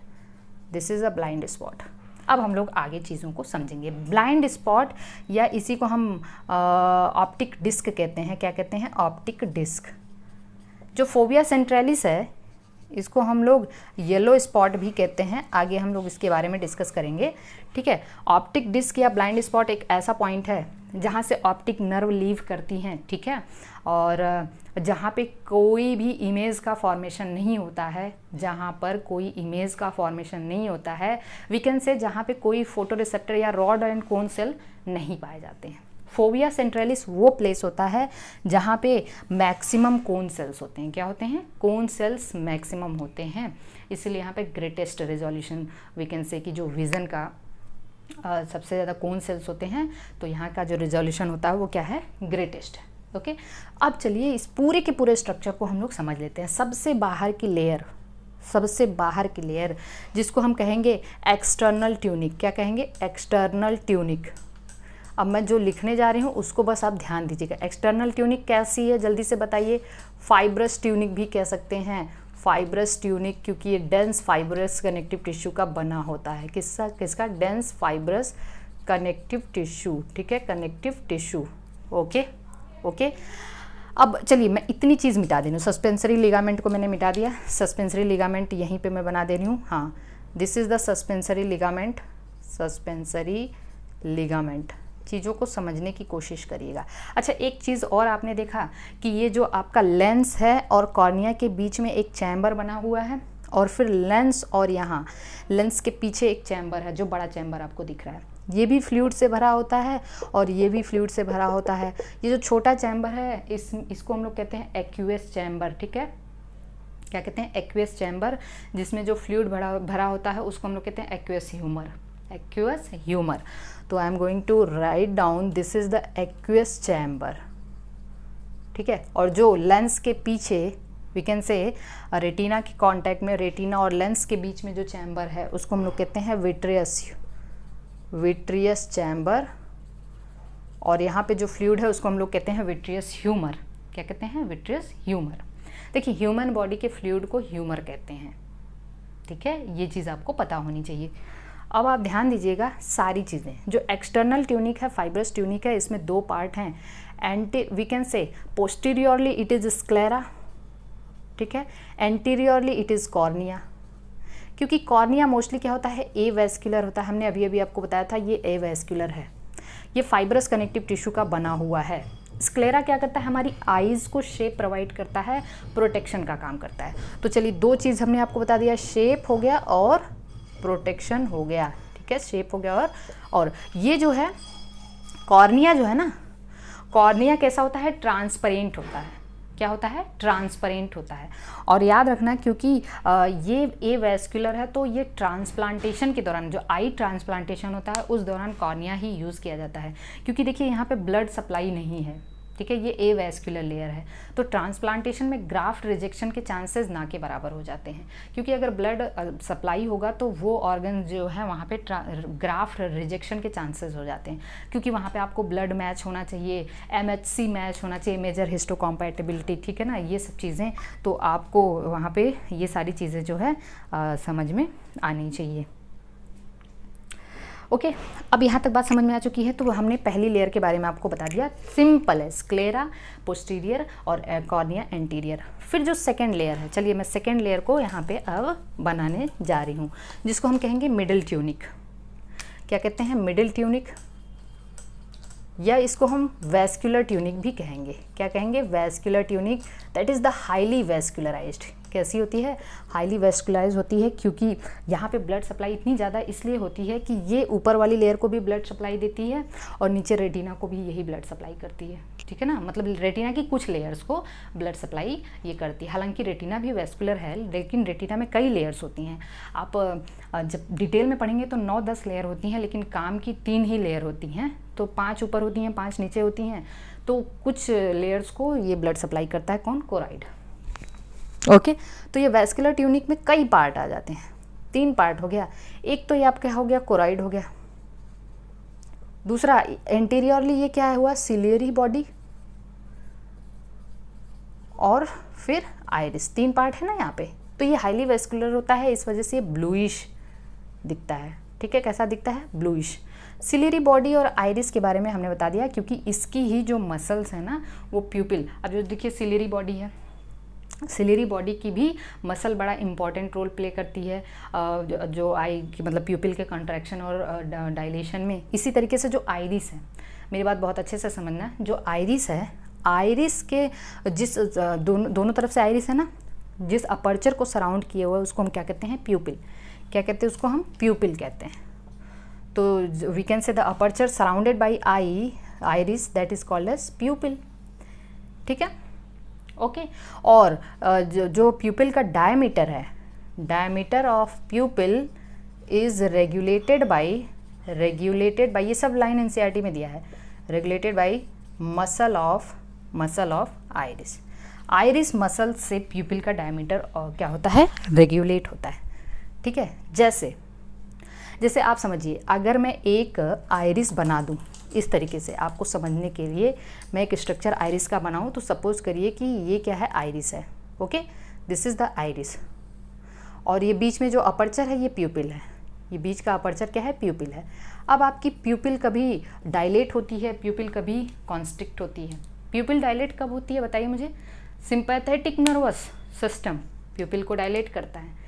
this is a blind spot. अब हम लोग आगे चीज़ों को समझेंगे। ब्लाइंड स्पॉट या इसी को हम ऑप्टिक डिस्क कहते हैं, क्या कहते हैं, ऑप्टिक डिस्क। जो फोविया सेंट्रलिस है इसको हम लोग येलो स्पॉट भी कहते हैं, आगे हम लोग इसके बारे में डिस्कस करेंगे, ठीक है। ऑप्टिक डिस्क या ब्लाइंड स्पॉट एक ऐसा पॉइंट है जहाँ से ऑप्टिक नर्व लीव करती हैं, ठीक है, और जहाँ पे कोई भी इमेज का फॉर्मेशन नहीं होता है, जहाँ पर कोई इमेज का फॉर्मेशन नहीं होता है, वी कैन से जहाँ पे कोई फोटो रिसेप्टर या रॉड एंड कोन सेल नहीं पाए जाते हैं। फोविया सेंट्रलिस वो प्लेस होता है जहाँ पे मैक्सिमम कोन सेल्स होते हैं, क्या होते हैं, कोन सेल्स मैक्सिमम होते हैं, इसलिए यहाँ पे ग्रेटेस्ट रेजोल्यूशन वी कैन से कि जो विज़न का सबसे ज़्यादा कोन सेल्स होते हैं, तो यहाँ का जो रेजोल्यूशन होता है वो क्या है, ग्रेटेस्ट है। ओके, अब चलिए इस पूरे के पूरे स्ट्रक्चर को हम लोग समझ लेते हैं। सबसे बाहर की लेयर, सबसे बाहर की लेयर जिसको हम कहेंगे एक्सटर्नल ट्यूनिक, क्या कहेंगे, एक्सटर्नल ट्यूनिक। अब मैं जो लिखने जा रही हूँ उसको बस आप ध्यान दीजिएगा। एक्सटर्नल ट्यूनिक कैसी है, जल्दी से बताइए। फाइब्रस ट्यूनिक भी कह सकते हैं, फाइब्रस ट्यूनिक, क्योंकि ये डेंस फाइब्रस कनेक्टिव टिश्यू का बना होता है। किसका डेंस फाइब्रस कनेक्टिव टिश्यू, ठीक है, कनेक्टिव टिश्यू। ओके ओके, अब चलिए मैं इतनी चीज़ मिटा दे रही हूँ। सस्पेंसरी लिगामेंट को मैंने मिटा दिया, सस्पेंसरी लिगामेंट यहीं पे मैं बना दे रही हूँ। हाँ, this is the suspensory ligament, suspensory ligament. चीज़ों को समझने की कोशिश करिएगा। अच्छा, एक चीज़ और आपने देखा कि ये जो आपका लेंस है और कॉर्निया के बीच में एक चैम्बर बना हुआ है, और फिर लेंस और यहाँ लेंस के पीछे एक चैम्बर है, जो बड़ा चैम्बर आपको दिख रहा है, ये भी फ्लूइड से भरा होता है और ये भी फ्लूइड से भरा होता है। ये जो छोटा चैम्बर है इसको हम लोग कहते हैं एक्यूएस चैम्बर, ठीक है, क्या कहते हैं, एक्यूएस चैम्बर, जिसमें जो फ्लूइड भरा होता है उसको हम लोग कहते हैं एक्यूएस ह्यूमर, एक्यूएस ह्यूमर। तो I am going to write down this is the aqueous chamber, ठीक है। और जो लेंस के पीछे वी कैन से रेटिना के कांटेक्ट में, रेटिना और लेंस के बीच में जो चैम्बर है उसको हम लोग कहते हैं विट्रियस चैम्बर, और यहाँ पे जो फ्लूइड है उसको हम लोग कहते हैं विट्रियस ह्यूमर, क्या कहते हैं, विट्रियस ह्यूमर। देखिए, ह्यूमन बॉडी के फ्लूइड को ह्यूमर कहते हैं, ठीक है, ये चीज़ आपको पता होनी चाहिए। अब आप ध्यान दीजिएगा, सारी चीज़ें जो एक्सटर्नल ट्यूनिक है, फाइब्रस ट्यूनिक है, इसमें दो पार्ट हैं। We can say posteriorly it is sclera, ठीक है, एंटीरियरली इट इज़ कॉर्निया, क्योंकि कॉर्निया मोस्टली क्या होता है, ए वेस्कुलर होता है। हमने अभी आपको बताया था ये ए वेस्कुलर है, ये फाइब्रस कनेक्टिव टिश्यू का बना हुआ है। स्क्लेरा क्या करता है, हमारी आईज़ को शेप प्रोवाइड करता है, प्रोटेक्शन का काम करता है। तो चलिए, दो चीज़ हमने आपको बता दिया, शेप हो गया और प्रोटेक्शन हो गया, ठीक है, शेप हो गया। और ये जो है कॉर्निया जो है ना, कॉर्निया कैसा होता है, ट्रांसपेरेंट होता है, क्या होता है, ट्रांसपेरेंट होता है। और याद रखना, क्योंकि ये ए वेस्कुलर है, तो ये ट्रांसप्लांटेशन के दौरान, जो आई ट्रांसप्लांटेशन होता है उस दौरान कॉर्निया ही यूज़ किया जाता है, क्योंकि देखिए यहाँ पे ब्लड सप्लाई नहीं है, ठीक है, ये ए वेस्कुलर लेयर है, तो ट्रांसप्लांटेशन में ग्राफ्ट रिजेक्शन के चांसेस ना के बराबर हो जाते हैं, क्योंकि अगर ब्लड सप्लाई होगा तो वो ऑर्गन जो है वहाँ पे ग्राफ्ट रिजेक्शन के चांसेस हो जाते हैं, क्योंकि वहाँ पे आपको ब्लड मैच होना चाहिए, MHC मैच होना चाहिए, मेजर हिस्टोकॉम्पैटिबिलिटी, ठीक है ना, ये सब चीज़ें, तो आपको वहाँ पे ये सारी चीज़ें जो है समझ में आनी चाहिए। ओके, अब यहाँ तक बात समझ में आ चुकी है। तो हमने पहली लेयर के बारे में आपको बता दिया, सिंपल है, स्क्लेरा पोस्टीरियर और कॉर्निया एंटीरियर। फिर जो सेकंड लेयर है, चलिए मैं सेकंड लेयर को यहाँ पे अब बनाने जा रही हूँ, जिसको हम कहेंगे मिडिल ट्यूनिक। क्या कहते हैं, मिडिल ट्यूनिक, या इसको हम वेस्कुलर ट्यूनिक भी कहेंगे। क्या कहेंगे, vascular tunic, that is the highly vascularised. कैसी होती है, हाईली वेस्कुलराइज होती है, क्योंकि यहाँ पे ब्लड सप्लाई इतनी ज़्यादा इसलिए होती है कि ये ऊपर वाली लेयर को भी ब्लड सप्लाई देती है और नीचे रेटिना को भी यही ब्लड सप्लाई करती है, ठीक है ना, मतलब रेटिना की कुछ लेयर्स को ब्लड सप्लाई ये करती है। हालांकि रेटिना भी वेस्कुलर है, लेकिन रेटिना में कई लेयर्स होती हैं। आप जब डिटेल में पढ़ेंगे तो 9-10 लेयर होती हैं, लेकिन काम की 3 ही लेयर होती हैं, तो 5 ऊपर होती हैं, 5 नीचे होती हैं। तो कुछ लेयर्स को ये ब्लड सप्लाई करता है, कौन, कोराइड। ओके तो ये वैस्कुलर ट्यूनिक में कई पार्ट आ जाते हैं, 3 पार्ट हो गया। एक तो ये आपका हो गया कोरॉइड हो गया, दूसरा एंटीरियरली ये क्या हुआ सिलियरी बॉडी, और फिर आइरिस, 3 पार्ट है ना यहाँ पे। तो ये हाईली वेस्कुलर होता है, इस वजह से ये ब्लूइश दिखता है, ठीक है। कैसा दिखता है? ब्लूइश। सिलियरी बॉडी और आइरिस के बारे में हमने बता दिया क्योंकि इसकी ही जो मसल्स है ना वो प्यूपिल, अब जो देखिए सिलियरी बॉडी है, सिलियरी बॉडी की भी मसल बड़ा इंपॉर्टेंट रोल प्ले करती है जो आई की मतलब प्यूपिल के कंट्रैक्शन और डायलेशन में। इसी तरीके से जो आइरिस है, मेरी बात बहुत अच्छे से समझना, जो आइरिस है, आइरिस के जिस दोनों तरफ से आइरिस है ना, जिस अपर्चर को सराउंड किए हुआ है उसको हम क्या कहते हैं? प्यूपिल। क्या कहते हैं उसको? हम प्यूपिल कहते हैं। तो we can say the aperture surrounded by iris that is called as pupil, ठीक है, ओके। और जो प्यूपिल का डायमीटर है, diameter of pupil is regulated by ये सब लाइन एनसीईआरटी में दिया है, regulated by muscle of iris. Iris muscle से प्यूपिल का डायमीटर क्या होता है? रेगुलेट होता है, ठीक है। जैसे आप समझिए, अगर मैं एक आइरिस बना दूं इस तरीके से, आपको समझने के लिए मैं एक स्ट्रक्चर आइरिस का बनाऊं, तो सपोज करिए कि ये क्या है? आइरिस है, okay, this is the iris, और ये बीच में जो अपर्चर है ये प्यूपिल है, ये बीच का अपर्चर क्या है? प्यूपिल है। अब आपकी प्यूपिल कभी डायलेट होती है, प्यूपिल कभी कॉन्स्ट्रिक्ट होती है। प्यूपिल डायलेट कब होती है बताइए मुझे? सिंपैथेटिक नर्वस सिस्टम प्यूपिल को डायलेट करता है,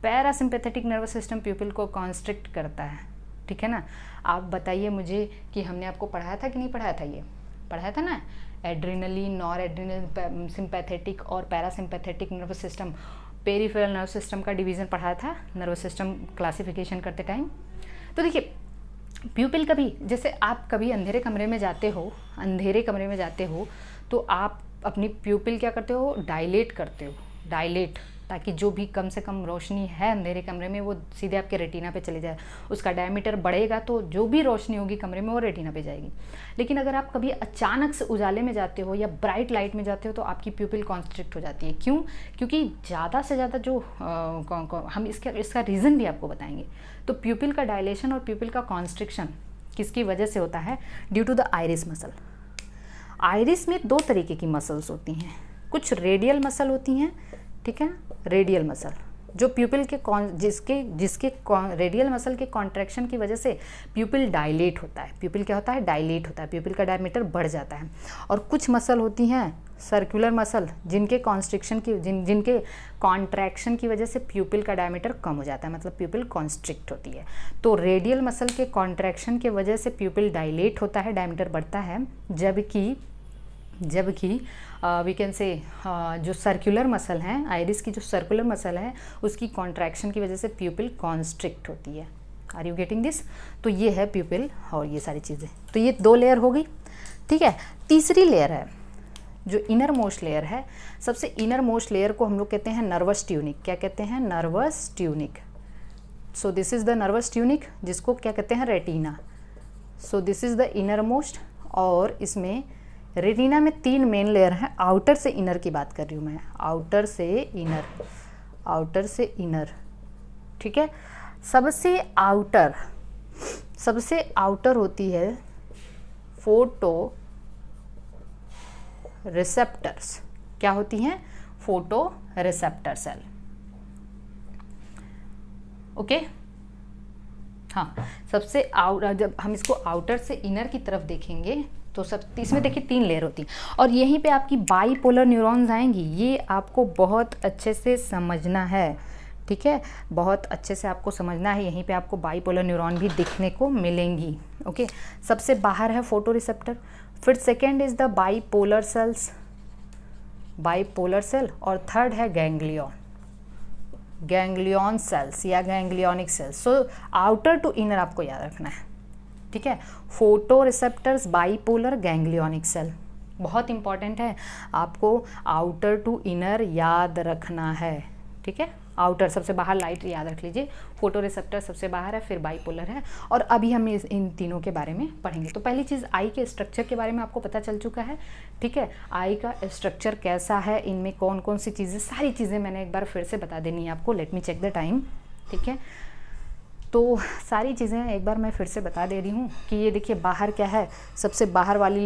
पैरासिम्पैथेटिक नर्वस सिस्टम प्यूपिल को कॉन्स्ट्रिक्ट करता है, ठीक है ना। आप बताइए मुझे कि हमने आपको पढ़ाया था कि नहीं पढ़ाया था? ये पढ़ाया था ना, एड्रिनलिन, नॉर एड्रिनल, सिंपैथेटिक और parasympathetic nervous system, peripheral nervous system का डिवीज़न पढ़ाया था नर्वस सिस्टम क्लासिफिकेशन करते टाइम। तो देखिए प्यूपिल कभी, जैसे आप कभी अंधेरे कमरे में जाते हो तो आप अपनी प्यूपिल क्या करते हो? डायलेट करते हो, डायलेट, ताकि जो भी कम से कम रोशनी है अंधेरे कमरे में वो सीधे आपके रेटिना पे चले जाए। उसका डायमीटर बढ़ेगा तो जो भी रोशनी होगी कमरे में वो रेटिना पे जाएगी। लेकिन अगर आप कभी अचानक से उजाले में जाते हो या ब्राइट लाइट में जाते हो तो आपकी प्यूपिल कॉन्स्ट्रिक्ट हो जाती है। क्यों? क्योंकि ज़्यादा से ज़्यादा जो हम इसका रीज़न भी आपको बताएंगे। तो प्यूपिल का डायलेशन और प्यूपिल का कॉन्स्ट्रिक्शन किसकी वजह से होता है? Due to the iris muscle. Iris में 2 तरीके की मसल्स होती हैं, कुछ रेडियल मसल होती हैं, ठीक है, रेडियल मसल जो प्यूपिल के जिसके रेडियल मसल के कॉन्ट्रैक्शन की वजह से प्यूपिल डायलेट होता है। प्यूपिल क्या होता है? डायलेट होता है, प्यूपिल का डायमीटर बढ़ जाता है। और कुछ मसल होती हैं सर्कुलर मसल जिनके जिनके कॉन्ट्रैक्शन की वजह से प्यूपिल का डायमीटर कम हो जाता है, मतलब प्यूपिल कॉन्स्ट्रिक्ट होती है। तो रेडियल मसल के कॉन्ट्रैक्शन की वजह से प्यूपिल डायलेट होता है, डायमीटर बढ़ता है, जबकि वी कैन से जो सर्कुलर मसल हैं, आइरिस की जो सर्कुलर मसल है उसकी कॉन्ट्रैक्शन की वजह से प्यूपिल कॉन्स्ट्रिक्ट होती है। Are you getting this? तो ये है प्यूपिल और ये सारी चीज़ें। तो ये 2 लेयर हो गई, ठीक है। तीसरी लेयर है जो इनर मोस्ट लेयर है, सबसे इनर मोस्ट लेयर को हम लोग कहते हैं नर्वस ट्यूनिक। क्या कहते हैं? Nervous tunic. So this is the nervous tunic, जिसको क्या कहते हैं? Retina. So this is the inner most, और इसमें रेटिना में 3 मेन लेयर हैं। आउटर से इनर की बात कर रही हूँ मैं, आउटर से इनर, ठीक है। सबसे आउटर होती है फोटो रिसेप्टर्स। क्या होती हैं? Photoreceptor cell, okay. हाँ, सबसे जब हम इसको आउटर से इनर की तरफ देखेंगे तो इसमें देखिए 3 लेयर होती हैं, और यहीं पे आपकी बाईपोलर न्यूरॉन्स आएंगी। ये आपको बहुत अच्छे से समझना है, ठीक है, बहुत अच्छे से आपको समझना है। यहीं पे आपको बाईपोलर न्यूरॉन भी दिखने को मिलेंगी, ओके। सबसे बाहर है फोटो रिसेप्टर, फिर second is the bipolar cell, और थर्ड है गैंग्लियन सेल्स या ganglionic cells. So outer to inner आपको याद रखना है, ठीक है। Photoreceptors, bipolar, ganglionic cell, बहुत इंपॉर्टेंट है, आपको आउटर टू इनर याद रखना है, ठीक है। आउटर सबसे बाहर लाइट याद रख लीजिए, फोटो रिसेप्टर सबसे बाहर है, फिर बाइपोलर है, और अभी हम इन तीनों के बारे में पढ़ेंगे। तो पहली चीज़ आई के स्ट्रक्चर के बारे में आपको पता चल चुका है, ठीक है। आई का स्ट्रक्चर कैसा है, इनमें कौन कौन सी चीज़ें, सारी चीज़ें मैंने एक बार फिर से बता देनी है आपको। Let me check the time, ठीक है। तो सारी चीज़ें एक बार मैं फिर से बता दे रही हूँ कि ये देखिए बाहर क्या है, सबसे बाहर वाली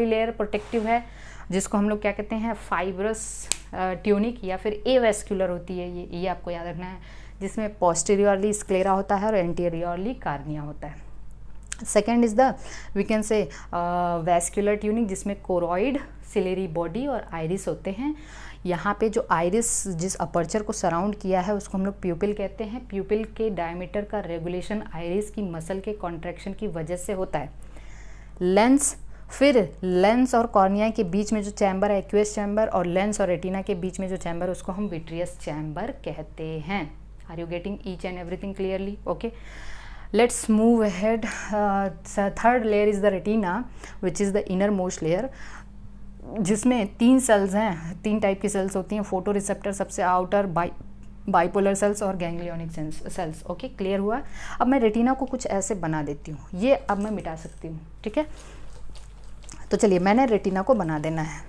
लेयर प्रोटेक्टिव है, जिसको हम लोग क्या कहते हैं, फाइब्रस ट्यूनिक या फिर एवेस्क्युलर होती है ये आपको याद रखना है, जिसमें पोस्टीरियरली स्क्लेरा होता है और एंटीरियरली कार्निया होता है। Second is the we can say vascular tunic, जिसमें कोरॉइड, सिलेरी बॉडी और आइरिस होते हैं। यहाँ पे जो आइरिस जिस अपर्चर को सराउंड किया है उसको हम लोग प्यूपिल कहते हैं। प्यूपिल के डायमीटर का रेगुलेशन आइरिस की मसल के कॉन्ट्रैक्शन की वजह से होता है। लेंस, फिर लेंस और कॉर्निया के बीच में जो चैम्बर है एक्वेस चैम्बर, और लेंस और रेटिना के बीच में जो चैम्बर उसको हम विट्रियस चैम्बर कहते हैं। Are you getting each and everything clearly? Okay, let's move ahead. Third layer is the retina which is the innermost layer, जिसमें 3 सेल्स हैं, 3 टाइप की सेल्स होती हैं, फोटो रिसेप्टर सबसे आउटर, बाइपोलर सेल्स और गैंग्लियोनिक सेल्स। ओके, क्लियर हुआ? अब मैं रेटिना को कुछ ऐसे बना देती हूँ, ये अब मैं मिटा सकती हूँ, ठीक है। तो चलिए मैंने रेटिना को बना देना है।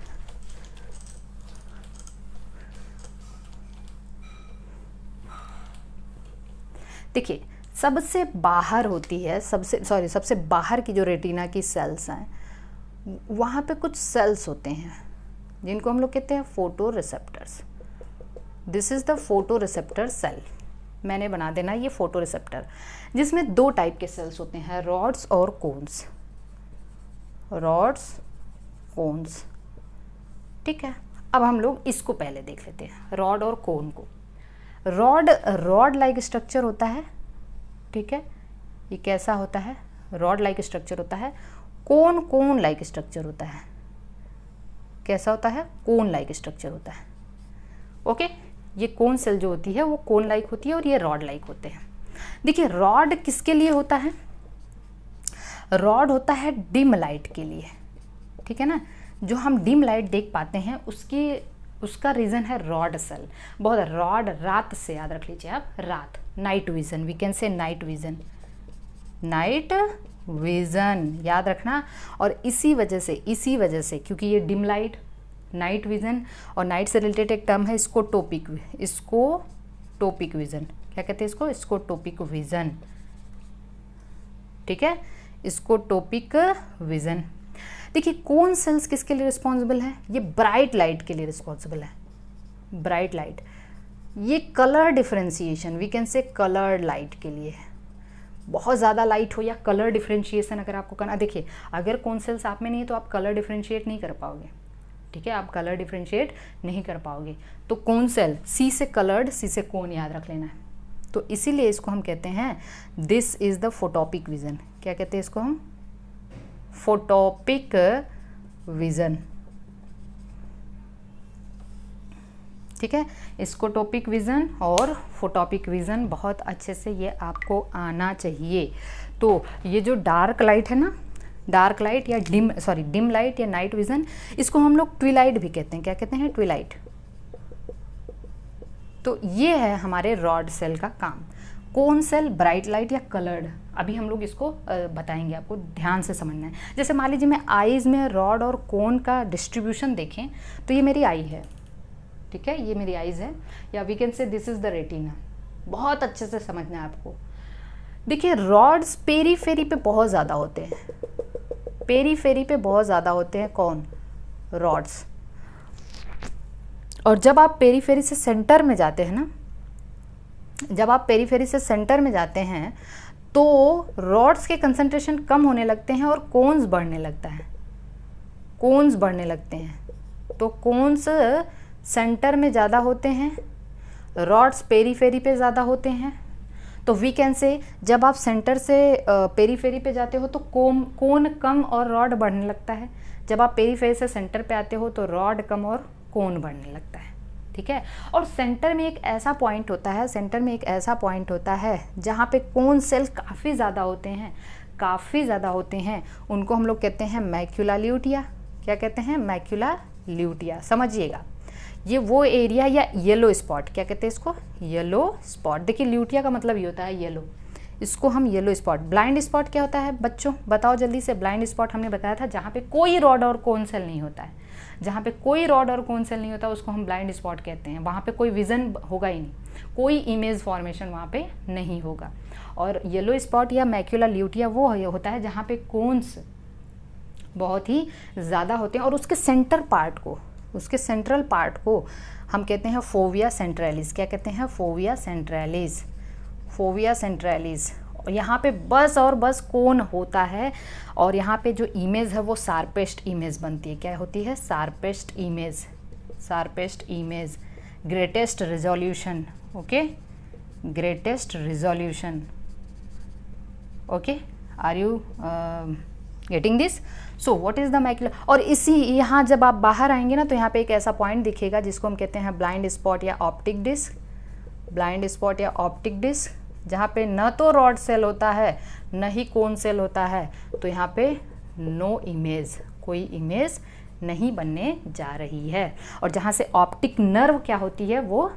देखिए सबसे बाहर होती है, सबसे बाहर की जो रेटिना की सेल्स हैं, वहाँ पे कुछ सेल्स होते हैं जिनको हम लोग कहते हैं photoreceptors. This is the photoreceptor cell. मैंने बना देना ये फोटो रिसेप्टर, जिसमें 2 टाइप के सेल्स होते हैं, रॉड्स और कोन्स। रॉड्स, कोन्स, ठीक है। अब हम लोग इसको पहले देख लेते हैं, रॉड और कोन को। रॉड लाइक स्ट्रक्चर होता है, ठीक है। ये कैसा होता है? रॉड लाइक स्ट्रक्चर होता है। कोन लाइक स्ट्रक्चर होता है। कैसा होता है? कोन लाइक स्ट्रक्चर होता है। ओके, ये कोन सेल जो होती है वो कोन लाइक होती है और ये रॉड लाइक होते हैं। देखिए रॉड किसके लिए होता है? रॉड होता है डिम लाइट के लिए, ठीक है ना। जो हम डिम लाइट देख पाते हैं उसका रीज़न है रॉड सेल। बहुत रॉड, रात से याद रख लीजिए आप, रात, night vision, we can say night vision, night vision याद रखना। और इसी वजह से क्योंकि ये डिम लाइट, नाइट विजन, और नाइट से रिलेटेड एक टर्म है स्कोटोपिक विजन। क्या कहते हैं इसको? स्कोटोपिक विजन, ठीक है, स्कोटोपिक विजन। देखिए कोन सेल्स किसके लिए रिस्पॉन्सिबल है? ये ब्राइट लाइट के लिए रिस्पॉन्सिबल है। ब्राइट लाइट, ये colour differentiation, we can say coloured light के लिए है। बहुत ज़्यादा लाइट हो या कलर डिफरेंशिएशन अगर आपको करना, देखिए अगर कोन सेल्स आप में नहीं है तो आप कलर डिफरेंशिएट नहीं कर पाओगे, ठीक है, आप कलर डिफरेंशिएट नहीं कर पाओगे। तो कोन सेल, सी से कलर्ड, सी से कोन याद रख लेना है। तो इसीलिए इसको हम कहते हैं this is the photopic vision. क्या कहते हैं इसको हम? फोटोपिक विजन, ठीक है। स्कोटोपिक विजन और फोटोपिक विजन बहुत अच्छे से ये आपको आना चाहिए। तो ये जो डार्क लाइट है ना, डार्क लाइट या डिम लाइट या नाइट विजन, इसको हम लोग ट्विलाइट भी कहते हैं। क्या कहते हैं? ट्विलाइट। तो ये है हमारे रॉड सेल का काम। कोन सेल ब्राइट लाइट या कलर्ड, अभी हम लोग इसको बताएंगे, आपको ध्यान से समझना है। जैसे मान लीजिए मैं आईज में रॉड और कोन का डिस्ट्रीब्यूशन देखें तो ये मेरी आई है, ठीक है, ये मेरी आईज है, या we can say this is the retina. बहुत अच्छे से समझना है आपको। देखिए रॉड्स पेरीफेरी पे बहुत ज़्यादा होते हैं, पेरीफेरी पे बहुत ज़्यादा होते हैं कौन? रॉड्स। और जब आप पेरीफेरी से सेंटर में जाते हैं ना, जब आप पेरीफेरी से सेंटर में जाते हैं तो रॉड्स के कंसंट्रेशन कम होने लगते हैं और कोन्स बढ़ने लगता है, कोन्स बढ़ने लगते हैं। तो कोन्स सेंटर में ज़्यादा होते हैं, रॉड्स पेरीफेरी पे ज़्यादा होते हैं। तो वी कैन से जब आप सेंटर से पेरीफेरी पे जाते हो तो कोन कम और रॉड बढ़ने लगता है। जब आप पेरीफेरी से सेंटर पे आते हो तो रॉड कम और कोन बढ़ने लगता है, ठीक है। और सेंटर में एक ऐसा पॉइंट होता है, सेंटर में एक ऐसा पॉइंट होता है जहाँ पे कोन सेल काफ़ी ज़्यादा होते हैं, काफ़ी ज़्यादा होते हैं। उनको हम लोग कहते हैं मैक्यूला ल्यूटिया। क्या कहते हैं? Macula lutea. समझिएगा, ये वो एरिया या येलो स्पॉट, क्या कहते हैं इसको, येलो स्पॉट। देखिए ल्यूटिया का मतलब ये होता है येलो, इसको हम येलो स्पॉट। ब्लाइंड स्पॉट क्या होता है बच्चों, बताओ जल्दी से। ब्लाइंड स्पॉट हमने बताया था जहाँ पे कोई रॉड और कोन सेल नहीं होता है, जहाँ पे कोई रॉड और कोन सेल नहीं होता उसको हम ब्लाइंड स्पॉट कहते हैं। वहाँ पे कोई विजन होगा ही नहीं, कोई इमेज फॉर्मेशन वहाँ पे नहीं होगा। और येलो स्पॉट या मैक्यूला ल्यूटिया वो होता है जहाँ पे कोन्स बहुत ही ज़्यादा होते हैं और उसके सेंटर पार्ट को, उसके सेंट्रल पार्ट को हम कहते हैं फोविया सेंट्रैलिस। क्या कहते हैं, फोविया सेंट्रैलिस, फोविया सेंट्रैलिस। और यहाँ पे बस और बस कोन होता है और यहाँ पे जो इमेज है वो शार्पेस्ट इमेज बनती है। क्या होती है, sharpest image, sharpest image, greatest resolution. Okay, greatest resolution. Okay, are you getting this? So what is the macula. और इसी यहाँ जब आप बाहर आएंगे ना तो यहाँ पे एक ऐसा पॉइंट दिखेगा जिसको हम कहते हैं ब्लाइंड स्पॉट या ऑप्टिक डिस्क, ब्लाइंड स्पॉट या ऑप्टिक डिस्क, जहाँ पे न तो रॉड सेल होता है न ही कोन सेल होता है। तो यहाँ पे नो इमेज, कोई इमेज नहीं बनने जा रही है। और जहाँ से ऑप्टिक नर्व क्या होती है वो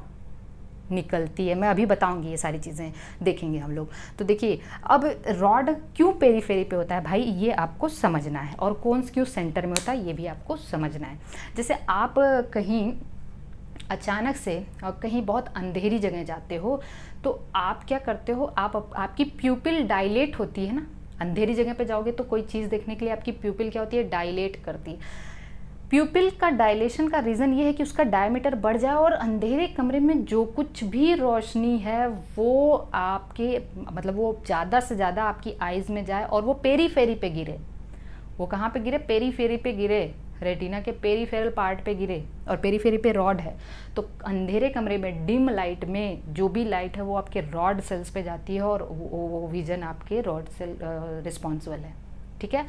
निकलती है। मैं अभी बताऊंगी, ये सारी चीज़ें देखेंगे हम लोग। तो देखिए अब रॉड क्यों पेरीफेरी पे होता है भाई, ये आपको समझना है। और कोन्स क्यों सेंटर में होता है ये भी आपको समझना है। जैसे आप कहीं अचानक से और कहीं बहुत अंधेरी जगह जाते हो तो आप क्या करते हो, आपकी प्यूपिल डायलेट होती है ना। अंधेरी जगह पे जाओगे तो कोई चीज़ देखने के लिए आपकी प्यूपिल क्या होती है, डायलेट करती है। प्यूपिल का डायलेशन का रीज़न ये है कि उसका डायमीटर बढ़ जाए और अंधेरे कमरे में जो कुछ भी रोशनी है वो आपके मतलब वो ज़्यादा से ज़्यादा आपकी आइज़ में जाए और वो पेरीफेरी पे गिरे। वो कहाँ पे गिरे, पेरीफेरी पे गिरे, रेटिना के पेरीफेरल पार्ट पे गिरे। और पेरीफेरी पे रॉड है तो अंधेरे कमरे में डिम लाइट में जो भी लाइट है वो आपके रॉड सेल्स पे जाती है और वो विजन आपके रॉड सेल रिस्पॉन्सिबल है, ठीक है।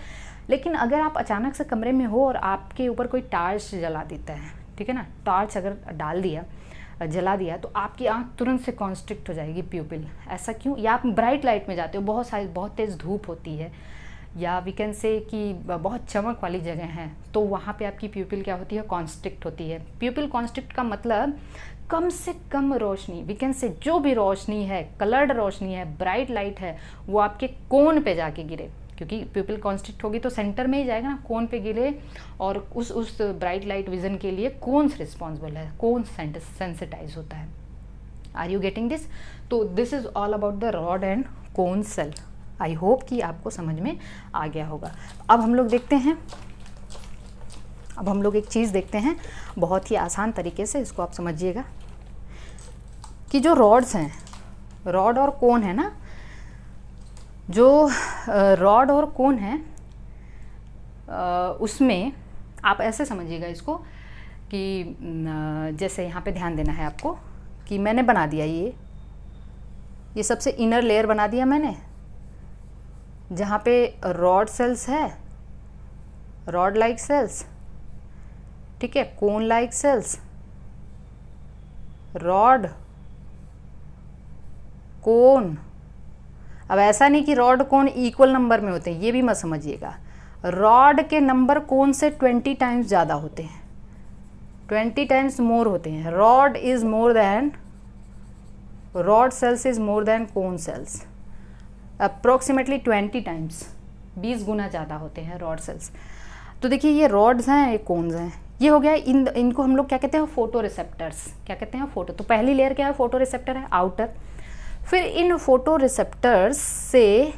लेकिन अगर आप अचानक से कमरे में हो और आपके ऊपर कोई टार्च जला देता है, ठीक है ना, टॉर्च अगर डाल दिया, जला दिया, तो आपकी आंख तुरंत से कॉन्स्ट्रिक्ट हो जाएगी प्यूपिल। ऐसा क्यों? या आप ब्राइट लाइट में जाते हो, बहुत तेज़ धूप होती है, या वी कैन से कि बहुत चमक वाली जगह है, तो वहाँ पे आपकी प्यूपिल क्या होती है, कॉन्स्ट्रिक्ट होती है। प्यूपिल कॉन्स्ट्रिक्ट का मतलब कम से कम रोशनी, वी कैन से जो भी रोशनी है, कलर्ड रोशनी है, ब्राइट लाइट है, वो आपके कोन पे जाके गिरे। क्योंकि प्यूपिल कॉन्स्ट्रिक्ट होगी तो सेंटर में ही जाएगा ना, कोन पे गिरे। और उस ब्राइट लाइट विजन के लिए कोन्स रिस्पॉन्सिबल है, कोन सेंसिटाइज होता है। Are you getting this? तो this is all about the rod and cone cell. I hope कि आपको समझ में आ गया होगा। अब हम लोग देखते हैं, अब हम लोग एक चीज़ देखते हैं बहुत ही आसान तरीके से, इसको आप समझिएगा कि जो रॉड्स हैं, रॉड और कोन है ना, जो रॉड और कोन है उसमें आप ऐसे समझिएगा इसको कि जैसे यहाँ पे ध्यान देना है आपको कि मैंने बना दिया ये सबसे इनर लेयर बना दिया मैंने, जहाँ पे रॉड सेल्स है, रॉड लाइक सेल्स, ठीक है, कोन लाइक सेल्स, रॉड, कोन। अब ऐसा नहीं कि रॉड कोन इक्वल नंबर में होते हैं, ये भी मत समझिएगा। रॉड के नंबर कोन से 20 टाइम्स ज़्यादा होते हैं, 20 टाइम्स मोर होते हैं। Rod is more than, rod sales is more than cone cells, approximately 20 times, 20 गुना ज़्यादा होते हैं रॉड सेल्स। तो देखिए ये रॉड्स हैं, ये कोन्स हैं, ये हो गया। इनको हम लोग क्या कहते हैं, फोटो रिसेप्टर्स। क्या कहते हैं, फोटो। तो पहली लेयर क्या है, फोटो रिसेप्टर है, आउटर। फिर इन फोटो रिसेप्टर्स से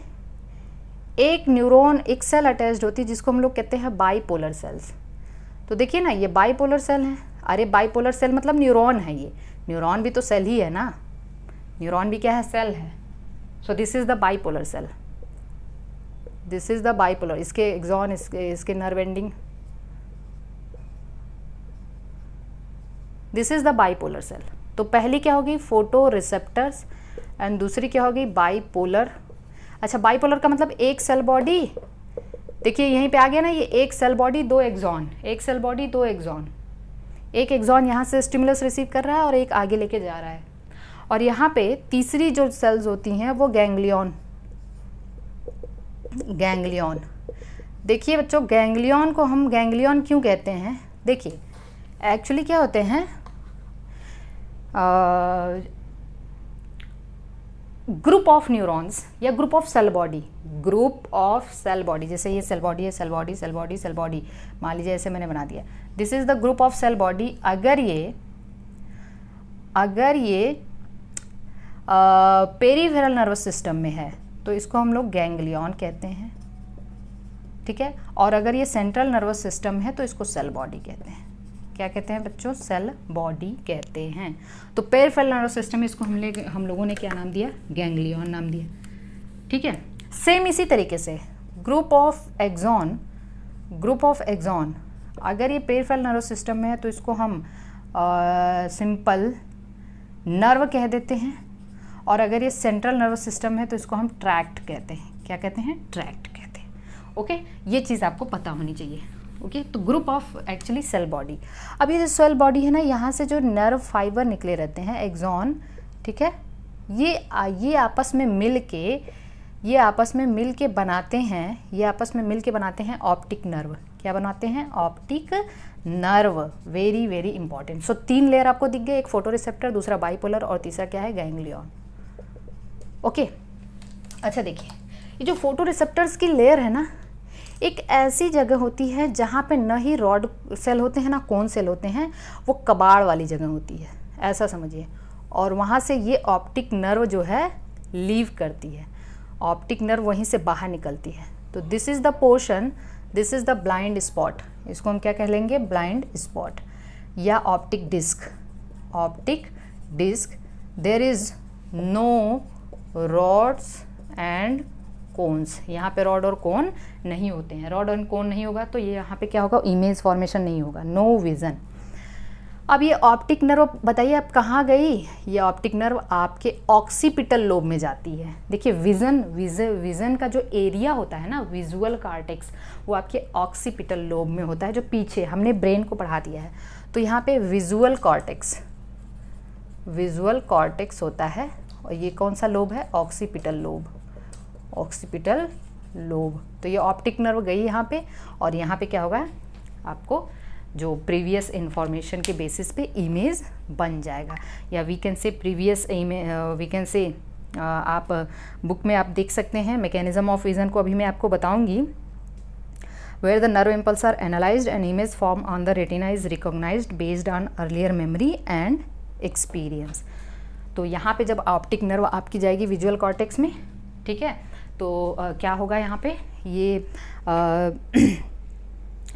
एक न्यूरॉन, एक सेल अटैच्ड होती है जिसको हम लोग कहते हैं बाईपोलर सेल्स। तो देखिए ना, ये बाईपोलर सेल है। अरे बाईपोलर सेल मतलब न्यूरॉन है, ये न्यूरॉन भी तो सेल ही है ना, न्यूरॉन भी क्या है, सेल है। So this is the bipolar cell, this is the bipolar. इसके एक्सॉन, इसके nerve ending, this is the bipolar cell. तो पहली क्या होगी, फोटो रिसेप्टर्स, एंड दूसरी क्या होगी, बाईपोलर। अच्छा, बाईपोलर का मतलब एक सेल बॉडी। देखिए यहीं पे आ गया ना, ये एक सेल बॉडी, दो एक्सॉन, एक सेल बॉडी, दो एक्सॉन। एक एक्सॉन यहाँ से स्टिमुलस रिसीव कर रहा है और एक आगे लेके जा रहा है। और यहाँ पे तीसरी जो सेल्स होती हैं वो गैंग्लियन, गैंग्लियन। देखिए बच्चों, गैंग्लियन को हम गैंग्लियन क्यों कहते हैं, देखिए एक्चुअली क्या होते हैं, ग्रुप ऑफ न्यूरॉन्स या group of cell body, group of cell body, जैसे ये सेल बॉडी है, cell body cell body cell body, मान लीजिए ऐसे मैंने बना दिया, this is the group of cell body. अगर ये पेरीफेरल नर्वस सिस्टम में है तो इसको हम लोग गैंग्लियन कहते हैं, ठीक है। और अगर ये सेंट्रल नर्वस सिस्टम है तो इसको सेल बॉडी कहते हैं। क्या कहते हैं बच्चों? सेल बॉडी कहते हैं। तो पेरिफेरल नर्वस सिस्टम में इसको हम लोगों ने क्या नाम दिया? गैंग्लियन नाम दिया, ठीक है। सेम इसी तरीके से ग्रुप ऑफ एक्सॉन, अगर ये पेरिफेरल नर्वस सिस्टम में है तो इसको हम सिंपल नर्व कह देते हैं, और अगर ये सेंट्रल नर्वस सिस्टम है तो इसको हम ट्रैक्ट कहते हैं। क्या कहते हैं? ट्रैक्ट कहते हैं। ओके, ये चीज़ आपको पता होनी चाहिए। ओके, तो group of actually cell body. अब ये जो सेल बॉडी है ना, यहाँ से जो नर्व फाइबर निकले रहते हैं एक्सॉन, ठीक है, ये आपस में मिल के बनाते हैं ऑप्टिक नर्व। क्या बनाते हैं? Optic nerve. Very very important. So 3 layer आपको दिख गए, एक फोटो रिसेप्टर, दूसरा बाइपोलर और तीसरा क्या है? गैंग्लियन। ओके, अच्छा देखिए, ये जो फोटो रिसेप्टर्स की लेयर है ना, एक ऐसी जगह होती है जहाँ पे न ही रॉड सेल होते हैं ना कोन सेल होते हैं, वो कबाड़ वाली जगह होती है, ऐसा समझिए। और वहाँ से ये ऑप्टिक नर्व जो है लीव करती है, ऑप्टिक नर्व वहीं से बाहर निकलती है। तो this is the portion, this is the blind spot. इसको हम क्या कह लेंगे? ब्लाइंड स्पॉट या optic disc. Optic disc, there is no rods and cones. यहाँ पे रॉड और कोन नहीं होते हैं। रॉड और कोन नहीं होगा तो ये यहाँ पे क्या होगा? इमेज फॉर्मेशन नहीं होगा, नो विज़न। अब ये ऑप्टिक नर्व बताइए आप कहाँ गई? ये ऑप्टिक नर्व आपके ऑक्सीपिटल लोब में जाती है। देखिए विज़न का जो एरिया होता है ना, विजुअल कॉर्टेक्स, वो आपके ऑक्सीपिटल लोब में होता है, जो पीछे हमने ब्रेन को पढ़ा दिया है। तो यहाँ पे विजुअल कॉर्टेक्स होता है, और ये कौन सा लोब है? Occipital lobe. तो ये ऑप्टिक नर्व गई यहाँ पे, और यहाँ पे क्या होगा? आपको जो प्रीवियस इंफॉर्मेशन के बेसिस पे इमेज बन जाएगा, या वी कैन से आप बुक में आप देख सकते हैं मैकेनिज्म ऑफ विजन को अभी मैं आपको बताऊंगी। Where the nerve impulse are analysed and image form on the retina is recognised based on earlier memory and experience. तो यहाँ पे जब ऑप्टिक नर्व आपकी जाएगी विजुअल कॉर्टेक्स में, ठीक है, तो क्या होगा? यहाँ पे ये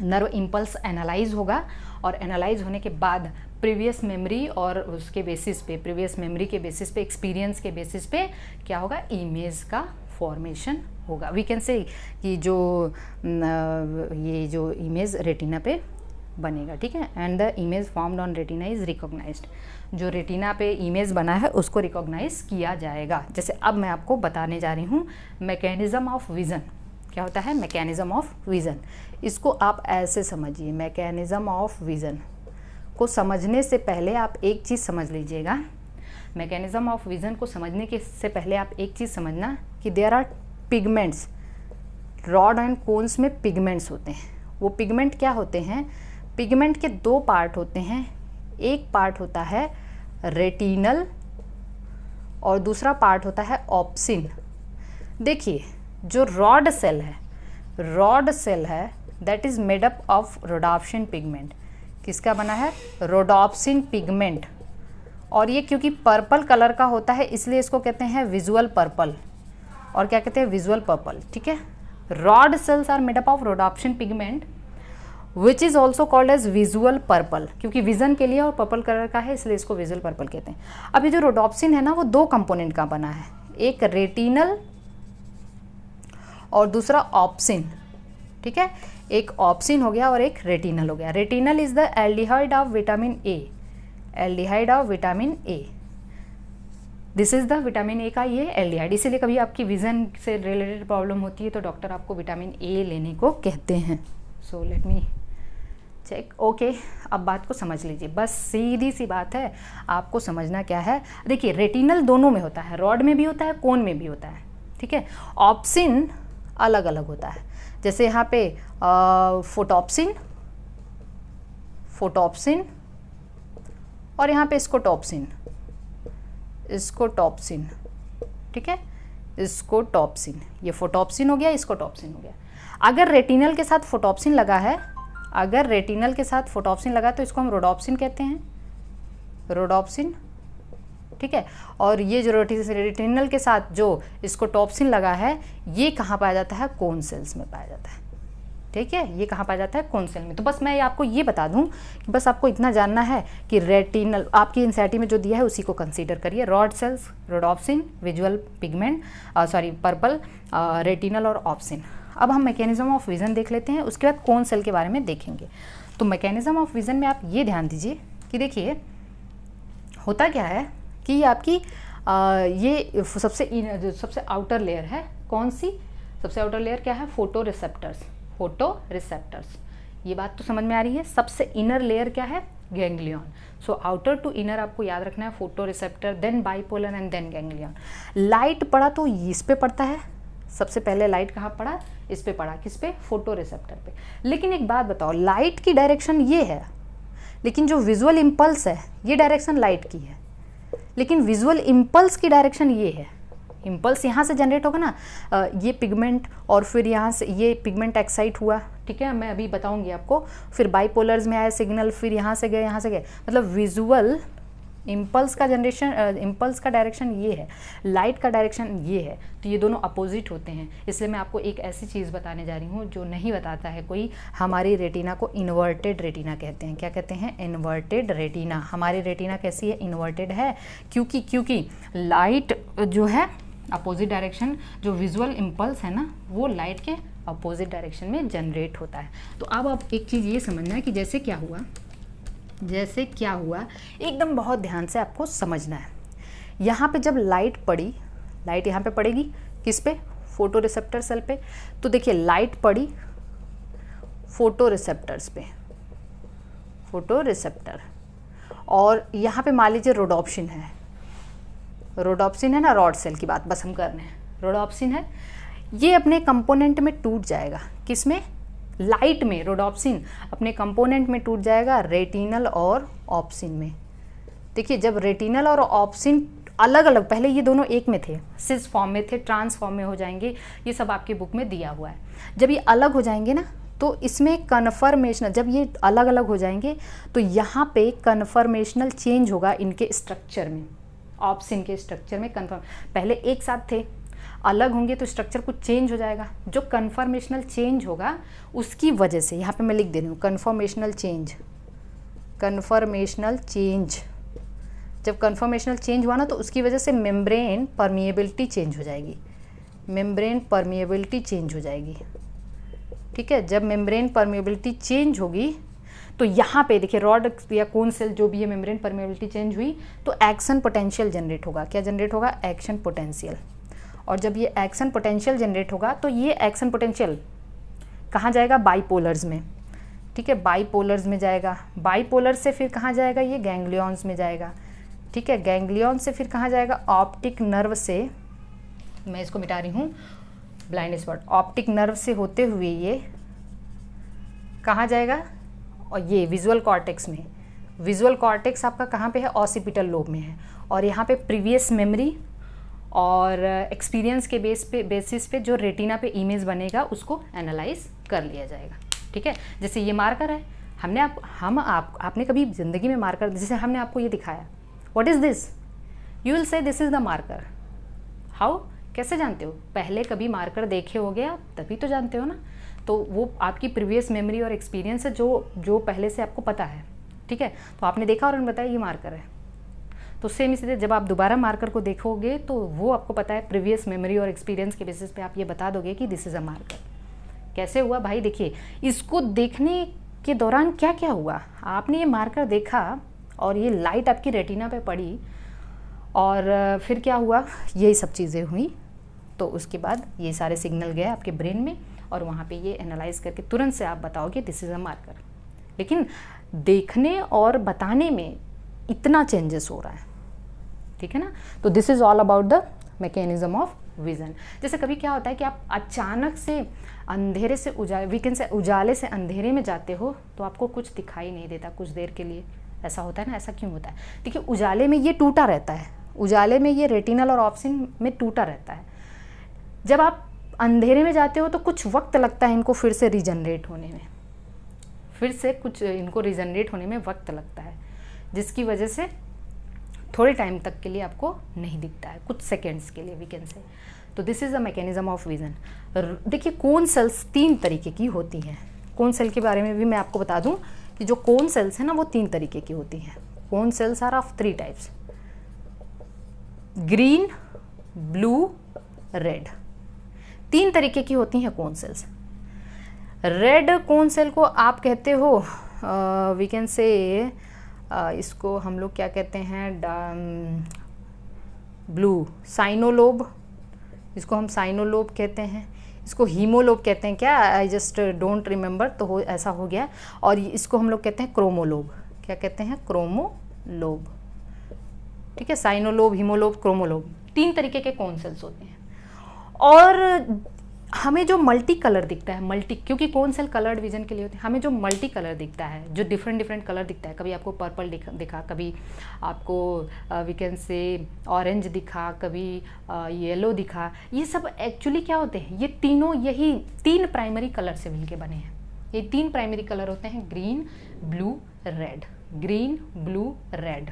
नर्व इम्पल्स एनालाइज होगा, और एनालाइज होने के बाद प्रीवियस मेमोरी और उसके बेसिस पे, एक्सपीरियंस के बेसिस पे क्या होगा? इमेज का फॉर्मेशन होगा। वी कैन से कि ये जो इमेज रेटिना पे बनेगा, ठीक है। And the image formed on retina is recognised. जो रेटिना पे इमेज बना है उसको रिकॉग्नाइज किया जाएगा। जैसे अब मैं आपको बताने जा रही हूँ मैकेनिज्म ऑफ विज़न। क्या होता है? Mechanism of vision. इसको आप ऐसे समझिए, मैकेनिज्म ऑफ विज़न को समझने से पहले आप एक चीज़ समझ लीजिएगा। मैकेनिज्म ऑफ विज़न को समझने के से पहले आप एक चीज़ समझना कि there are pigments. Rod and cones में पिगमेंट्स होते हैं। वो पिगमेंट क्या होते हैं? पिगमेंट के 2 पार्ट होते हैं। एक पार्ट होता है रेटिनल और दूसरा पार्ट होता है ऑप्सिन। देखिए, जो रॉड सेल है that is made up of rhodopsin pigment. किसका बना है? Rhodopsin pigment. और ये क्योंकि पर्पल कलर का होता है इसलिए इसको कहते हैं विजुअल पर्पल। और क्या कहते हैं? विजुअल पर्पल, ठीक है। Rod cells are made up of rhodopsin pigment which is also called as visual purple, क्योंकि विजन के लिए और पर्पल कलर का है इसलिए इसको विजुअल पर्पल कहते हैं। अब ये जो रोडोप्सिन है ना, वो 2 कंपोनेंट का बना है, एक रेटिनल और दूसरा ऑप्सिन, ठीक है। एक ऑप्सिन हो गया और एक रेटिनल हो गया। Retinal is the aldehyde of vitamin A, this is the vitamin A का ये एल्डिहाइड। इसीलिए कभी आपकी विजन से रिलेटेड प्रॉब्लम होती है तो डॉक्टर आपको विटामिन ए लेने को कहते हैं। So let me check. Okay, अब बात को समझ लीजिए, बस सीधी सी बात है, आपको समझना क्या है। देखिए, रेटिनल दोनों में होता है, रॉड में भी होता है, कोन में भी होता है, ठीक है। ऑप्सिन अलग अलग होता है। जैसे यहाँ पे फोटोप्सिन और यहाँ पे स्कोटोप्सिन। स्कोटॉप्सिन, ठीक है, स्कोटॉप्सिन, ये फोटॉप्सिन हो गया, स्कोटॉप्सिन हो गया। अगर रेटिनल के साथ फोटॉप्सिन लगा है, अगर रेटिनल के साथ फोटॉप्सिन लगा तो इसको हम रोडॉप्सिन कहते हैं, रोडॉप्सिन, ठीक है। और ये जो रेटिनल के साथ जो स्कोटॉप्सिन लगा है, ये कहाँ पाया जाता है, कोन सेल्स में पाया जाता है, ठीक है, ये कहाँ पाया जाता है, कोन सेल में। तो बस मैं आपको ये बता दूं कि बस आपको इतना जानना है कि रेटिनल आपकी एनसीईआरटी में जो दिया है उसी को कंसीडर करिए, rod cells, rhodopsin, visual pigment, purple, retinal और ऑप्सिन। अब हम मैकेनिज्म ऑफ विजन देख लेते हैं, उसके बाद कोन सेल के बारे में देखेंगे। तो मैकेनिज्म ऑफ विजन में आप ये ध्यान दीजिए कि देखिए होता क्या है कि ये आपकी ये सबसे आउटर लेयर है, कौन सी सबसे आउटर लेयर क्या है, फोटो रिसेप्टर्स, फोटो रिसेप्टर्स, ये बात तो समझ में आ रही है। सबसे इनर लेयर क्या है, ganglion. So outer to inner आपको याद रखना है, photoreceptor, then bipolar and then ganglion. Light पड़ा तो इस पे पड़ता है, सबसे पहले लाइट कहाँ पड़ा, इस पे पड़ा, किस पे, फोटो रिसेप्टर पे। लेकिन एक बात बताओ, लाइट की डायरेक्शन ये है, लेकिन जो विजुअल इम्पल्स है ये डायरेक्शन लाइट की है, लेकिन विजुअल इम्पल्स की डायरेक्शन ये है। इम्पल्स यहाँ से जनरेट होगा ना, ये पिगमेंट, और फिर यहाँ से ये पिगमेंट एक्साइट हुआ, ठीक है, मैं अभी बताऊंगी आपको। फिर बाइपोलर्स में आया सिग्नल, फिर यहाँ से गए, यहाँ से गए, मतलब विजुअल इम्पल्स का जनरेशन, इम्पल्स का डायरेक्शन ये है, लाइट का डायरेक्शन ये है, तो ये दोनों अपोजिट होते हैं। इसलिए मैं आपको एक ऐसी चीज़ बताने जा रही हूँ जो नहीं बताता है कोई। हमारी रेटिना को इन्वर्टेड रेटिना कहते हैं। क्या कहते हैं, इन्वर्टेड रेटिना। हमारी रेटिना कैसी है, इन्वर्टेड है, क्योंकि लाइट जो है अपोजिट डायरेक्शन, जो विजुअल इम्पल्स है ना, वो लाइट के अपोजिट डायरेक्शन में जनरेट होता है। तो अब आप एक चीज़ ये समझना है कि जैसे क्या हुआ, एकदम बहुत ध्यान से आपको समझना है। यहाँ पे जब लाइट पड़ी, लाइट यहाँ पे पड़ेगी, किस पे, फोटो रिसेप्टर सेल पे। तो देखिए लाइट पड़ी फोटो रिसेप्टर्स पे, फोटो रिसेप्टर, और यहाँ पे मान लीजिए रोडॉप्सिन है, रोडॉप्सिन है ना, रॉड सेल की बात बस हम कर रहे हैं, रोडॉप्सिन है, ये अपने कंपोनेंट में टूट जाएगा, किस में, लाइट में। रोडॉप्सिन अपने कंपोनेंट में टूट जाएगा रेटिनल और ऑप्सिन में। देखिए जब रेटिनल और ऑप्सिन अलग अलग, पहले ये दोनों एक में थे, सिस फॉर्म में थे, ट्रांस फॉर्म में हो जाएंगे, ये सब आपकी बुक में दिया हुआ है। जब ये अलग हो जाएंगे ना, तो इसमें कन्फर्मेशनल, जब ये अलग अलग हो जाएंगे तो यहाँ पे कन्फर्मेशनल चेंज होगा इनके स्ट्रक्चर में, ऑप्सिन के स्ट्रक्चर में कन्फर्म। पहले एक साथ थे, अलग होंगे तो स्ट्रक्चर कुछ चेंज हो जाएगा। जो कन्फर्मेशनल चेंज होगा उसकी वजह से, यहाँ पे मैं लिख दे रही हूँ कन्फर्मेशनल चेंज, कन्फर्मेशनल चेंज। जब कन्फर्मेशनल चेंज हुआ ना, तो उसकी वजह से मेम्ब्रेन परमिएबिलिटी चेंज हो जाएगी, मेम्ब्रेन परमिएबिलिटी चेंज हो जाएगी, ठीक है। जब मेम्ब्रेन परमिएबिलिटी चेंज होगी तो यहाँ पे देखिए रॉड या कोन सेल जो भी है, मेम्ब्रेन परमिएबिलिटी चेंज हुई तो एक्शन पोटेंशियल जनरेट होगा। क्या जनरेट होगा, एक्शन पोटेंशियल। और जब ये एक्शन पोटेंशियल जनरेट होगा तो ये एक्शन पोटेंशियल कहाँ जाएगा, बाइपोलर्स में, ठीक है, बाइपोलर्स में जाएगा। बाइपोलर से फिर कहाँ जाएगा, ये गैंग्लियॉन्स में जाएगा, ठीक है। गैंग्लियॉन से फिर कहाँ जाएगा, ऑप्टिक नर्व से, मैं इसको मिटा रही हूँ ब्लाइंड स्पॉट, ऑप्टिक नर्व से होते हुए ये कहाँ जाएगा, और ये विजुअल कॉर्टेक्स में। विजुअल कॉर्टेक्स आपका कहाँ पे है, ऑसिपिटल लोब में है। और यहाँ पे प्रीवियस मेमोरी और एक्सपीरियंस के बेसिस पे जो रेटिना पे इमेज बनेगा उसको एनालाइज कर लिया जाएगा, ठीक है। जैसे ये मार्कर है, आपने कभी ज़िंदगी में मार्कर, जैसे हमने आपको ये दिखाया, what is this, you will say this is the marker. How, कैसे जानते हो, पहले कभी मार्कर देखे होगे आप, तभी तो जानते हो ना। तो वो आपकी प्रीवियस मेमोरी और एक्सपीरियंस है जो पहले से आपको पता है, ठीक है। तो आपने देखा और बताया ये मार्कर है, तो सेम इसी तरह जब आप दोबारा मार्कर को देखोगे तो वो आपको पता है, प्रीवियस मेमोरी और एक्सपीरियंस के बेसिस पे आप ये बता दोगे कि दिस इज़ अ मार्कर। कैसे हुआ भाई, देखिए इसको देखने के दौरान क्या क्या हुआ, आपने ये मार्कर देखा और ये लाइट आपकी रेटिना पे पड़ी, और फिर क्या हुआ, यही सब चीज़ें हुई। तो उसके बाद ये सारे सिग्नल गए आपके ब्रेन में, और वहाँ पे ये एनालाइज करके तुरंत से आप बताओगे दिस इज़ अ मार्कर। लेकिन देखने और बताने में इतना चेंजेस हो रहा है, ठीक है ना। तो this is all about the mechanism of vision. जैसे कभी क्या होता है कि आप अचानक से अंधेरे से उजाले से अंधेरे में जाते हो तो आपको कुछ दिखाई नहीं देता कुछ देर के लिए, ऐसा होता है ना। ऐसा क्यों होता है, देखिए उजाले में ये टूटा रहता है, उजाले में ये रेटिनल और ऑप्सिन में टूटा रहता है। जब आप अंधेरे में जाते हो तो कुछ वक्त लगता है इनको फिर से रीजनरेट होने में, वक्त लगता है, जिसकी वजह से थोड़े टाइम तक के लिए आपको नहीं दिखता है, कुछ सेकेंड्स के लिए वी कैन से। तो this is a mechanism of vision. देखिए कोन सेल्स 3 तरीके की होती हैं। कोन सेल के बारे में भी मैं आपको बता दूं कि जो कोन सेल्स हैं ना वो 3 तरीके की होती हैं। Cone cells are of 3 types, green, blue, red. 3 तरीके की होती हैं cone cells. Red cone cell को आप कहते हो वी कैन से इसको हम लोग क्या कहते हैं, ब्लू साइनोलोब, इसको हम साइनोलोब कहते हैं, इसको हीमोलोब कहते हैं क्या, आई जस्ट डोंट रिमेंबर, तो ऐसा हो गया। और इसको हम लोग कहते हैं क्रोमोलोब। क्या कहते हैं? क्रोमोलोब। ठीक है, साइनोलोब, हीमोलोब, क्रोमोलोब, 3 तरीके के कोन सेल्स होते हैं। और हमें जो मल्टी कलर दिखता है, क्योंकि कोन सेल कलर्ड विजन के लिए होते हैं, हमें जो मल्टी कलर दिखता है, जो डिफरेंट कलर दिखता है, कभी आपको पर्पल दिखा, कभी आपको वी कैन से ऑरेंज दिखा, कभी येलो दिखा, ये सब एक्चुअली क्या होते हैं, ये तीनों यही 3 प्राइमरी कलर से मिलके बने हैं। ये 3 प्राइमरी कलर होते हैं, green, blue, red. Green, blue, red,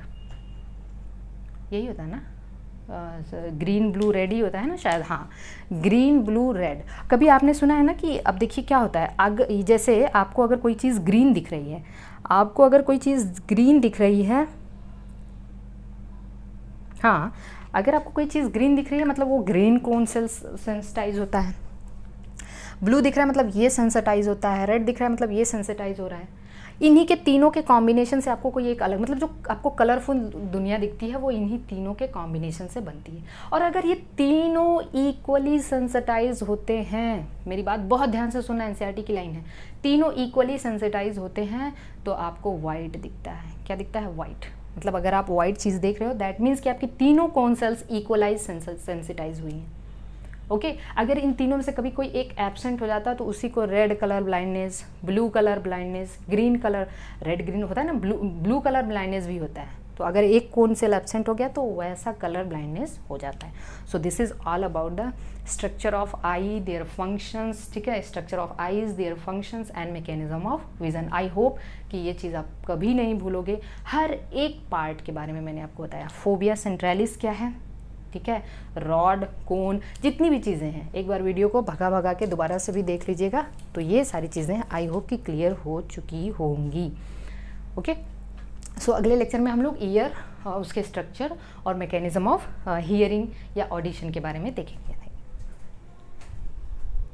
यही होता है ना, ग्रीन ब्लू रेड ही होता है ना शायद, हाँ, ग्रीन ब्लू रेड। कभी आपने सुना है ना कि अब देखिए क्या होता है, जैसे आपको अगर कोई चीज़ ग्रीन दिख रही है, हाँ, अगर आपको कोई चीज़ ग्रीन दिख रही है मतलब वो ग्रीन कोन सेल सेंसिटाइज होता है। ब्लू दिख रहा है मतलब ये सेंसिटाइज होता है, रेड दिख रहा है मतलब ये सेंसिटाइज हो रहा है। इन्हीं के तीनों के कॉम्बिनेशन से आपको कोई एक अलग, मतलब जो आपको कलरफुल दुनिया दिखती है वो इन्हीं तीनों के कॉम्बिनेशन से बनती है। और अगर ये तीनों इक्वली सेंसिटाइज होते हैं, मेरी बात बहुत ध्यान से सुनना, एनसीईआरटी की लाइन है, तीनों इक्वली सेंसिटाइज होते हैं तो आपको वाइट दिखता है। क्या दिखता है? वाइट। मतलब अगर आप वाइट चीज़ देख रहे हो दैट मीन्स कि आपकी तीनों कोन सेल्स इक्वलाइज सेंसिटाइज हुई हैं। ओके, अगर इन तीनों में से कभी कोई एक एब्सेंट हो जाता है तो उसी को red colour blindness, blue colour blindness, green colour, red green होता है ना, ब्लू कलर ब्लाइंडनेस भी होता है। तो अगर एक कोन सेल एब्सेंट हो गया तो वैसा कलर ब्लाइंडनेस हो जाता है। So this is all about the structure of I, their functions. ठीक है, structure of eyes, their functions and mechanism of vision. I hope कि ये चीज़ आप कभी नहीं भूलोगे। हर एक पार्ट के बारे में मैंने आपको बताया। फोबिया सेंट्रैलिस क्या है, ठीक है, रॉड, कोन, जितनी भी चीज़ें हैं, एक बार वीडियो को भगा के दोबारा से भी देख लीजिएगा तो ये सारी चीज़ें आई होप कि क्लियर हो चुकी होंगी। ओके, सो अगले लेक्चर में हम लोग ईयर, उसके स्ट्रक्चर और मैकेनिज्म ऑफ हियरिंग या ऑडिशन के बारे में देखेंगे।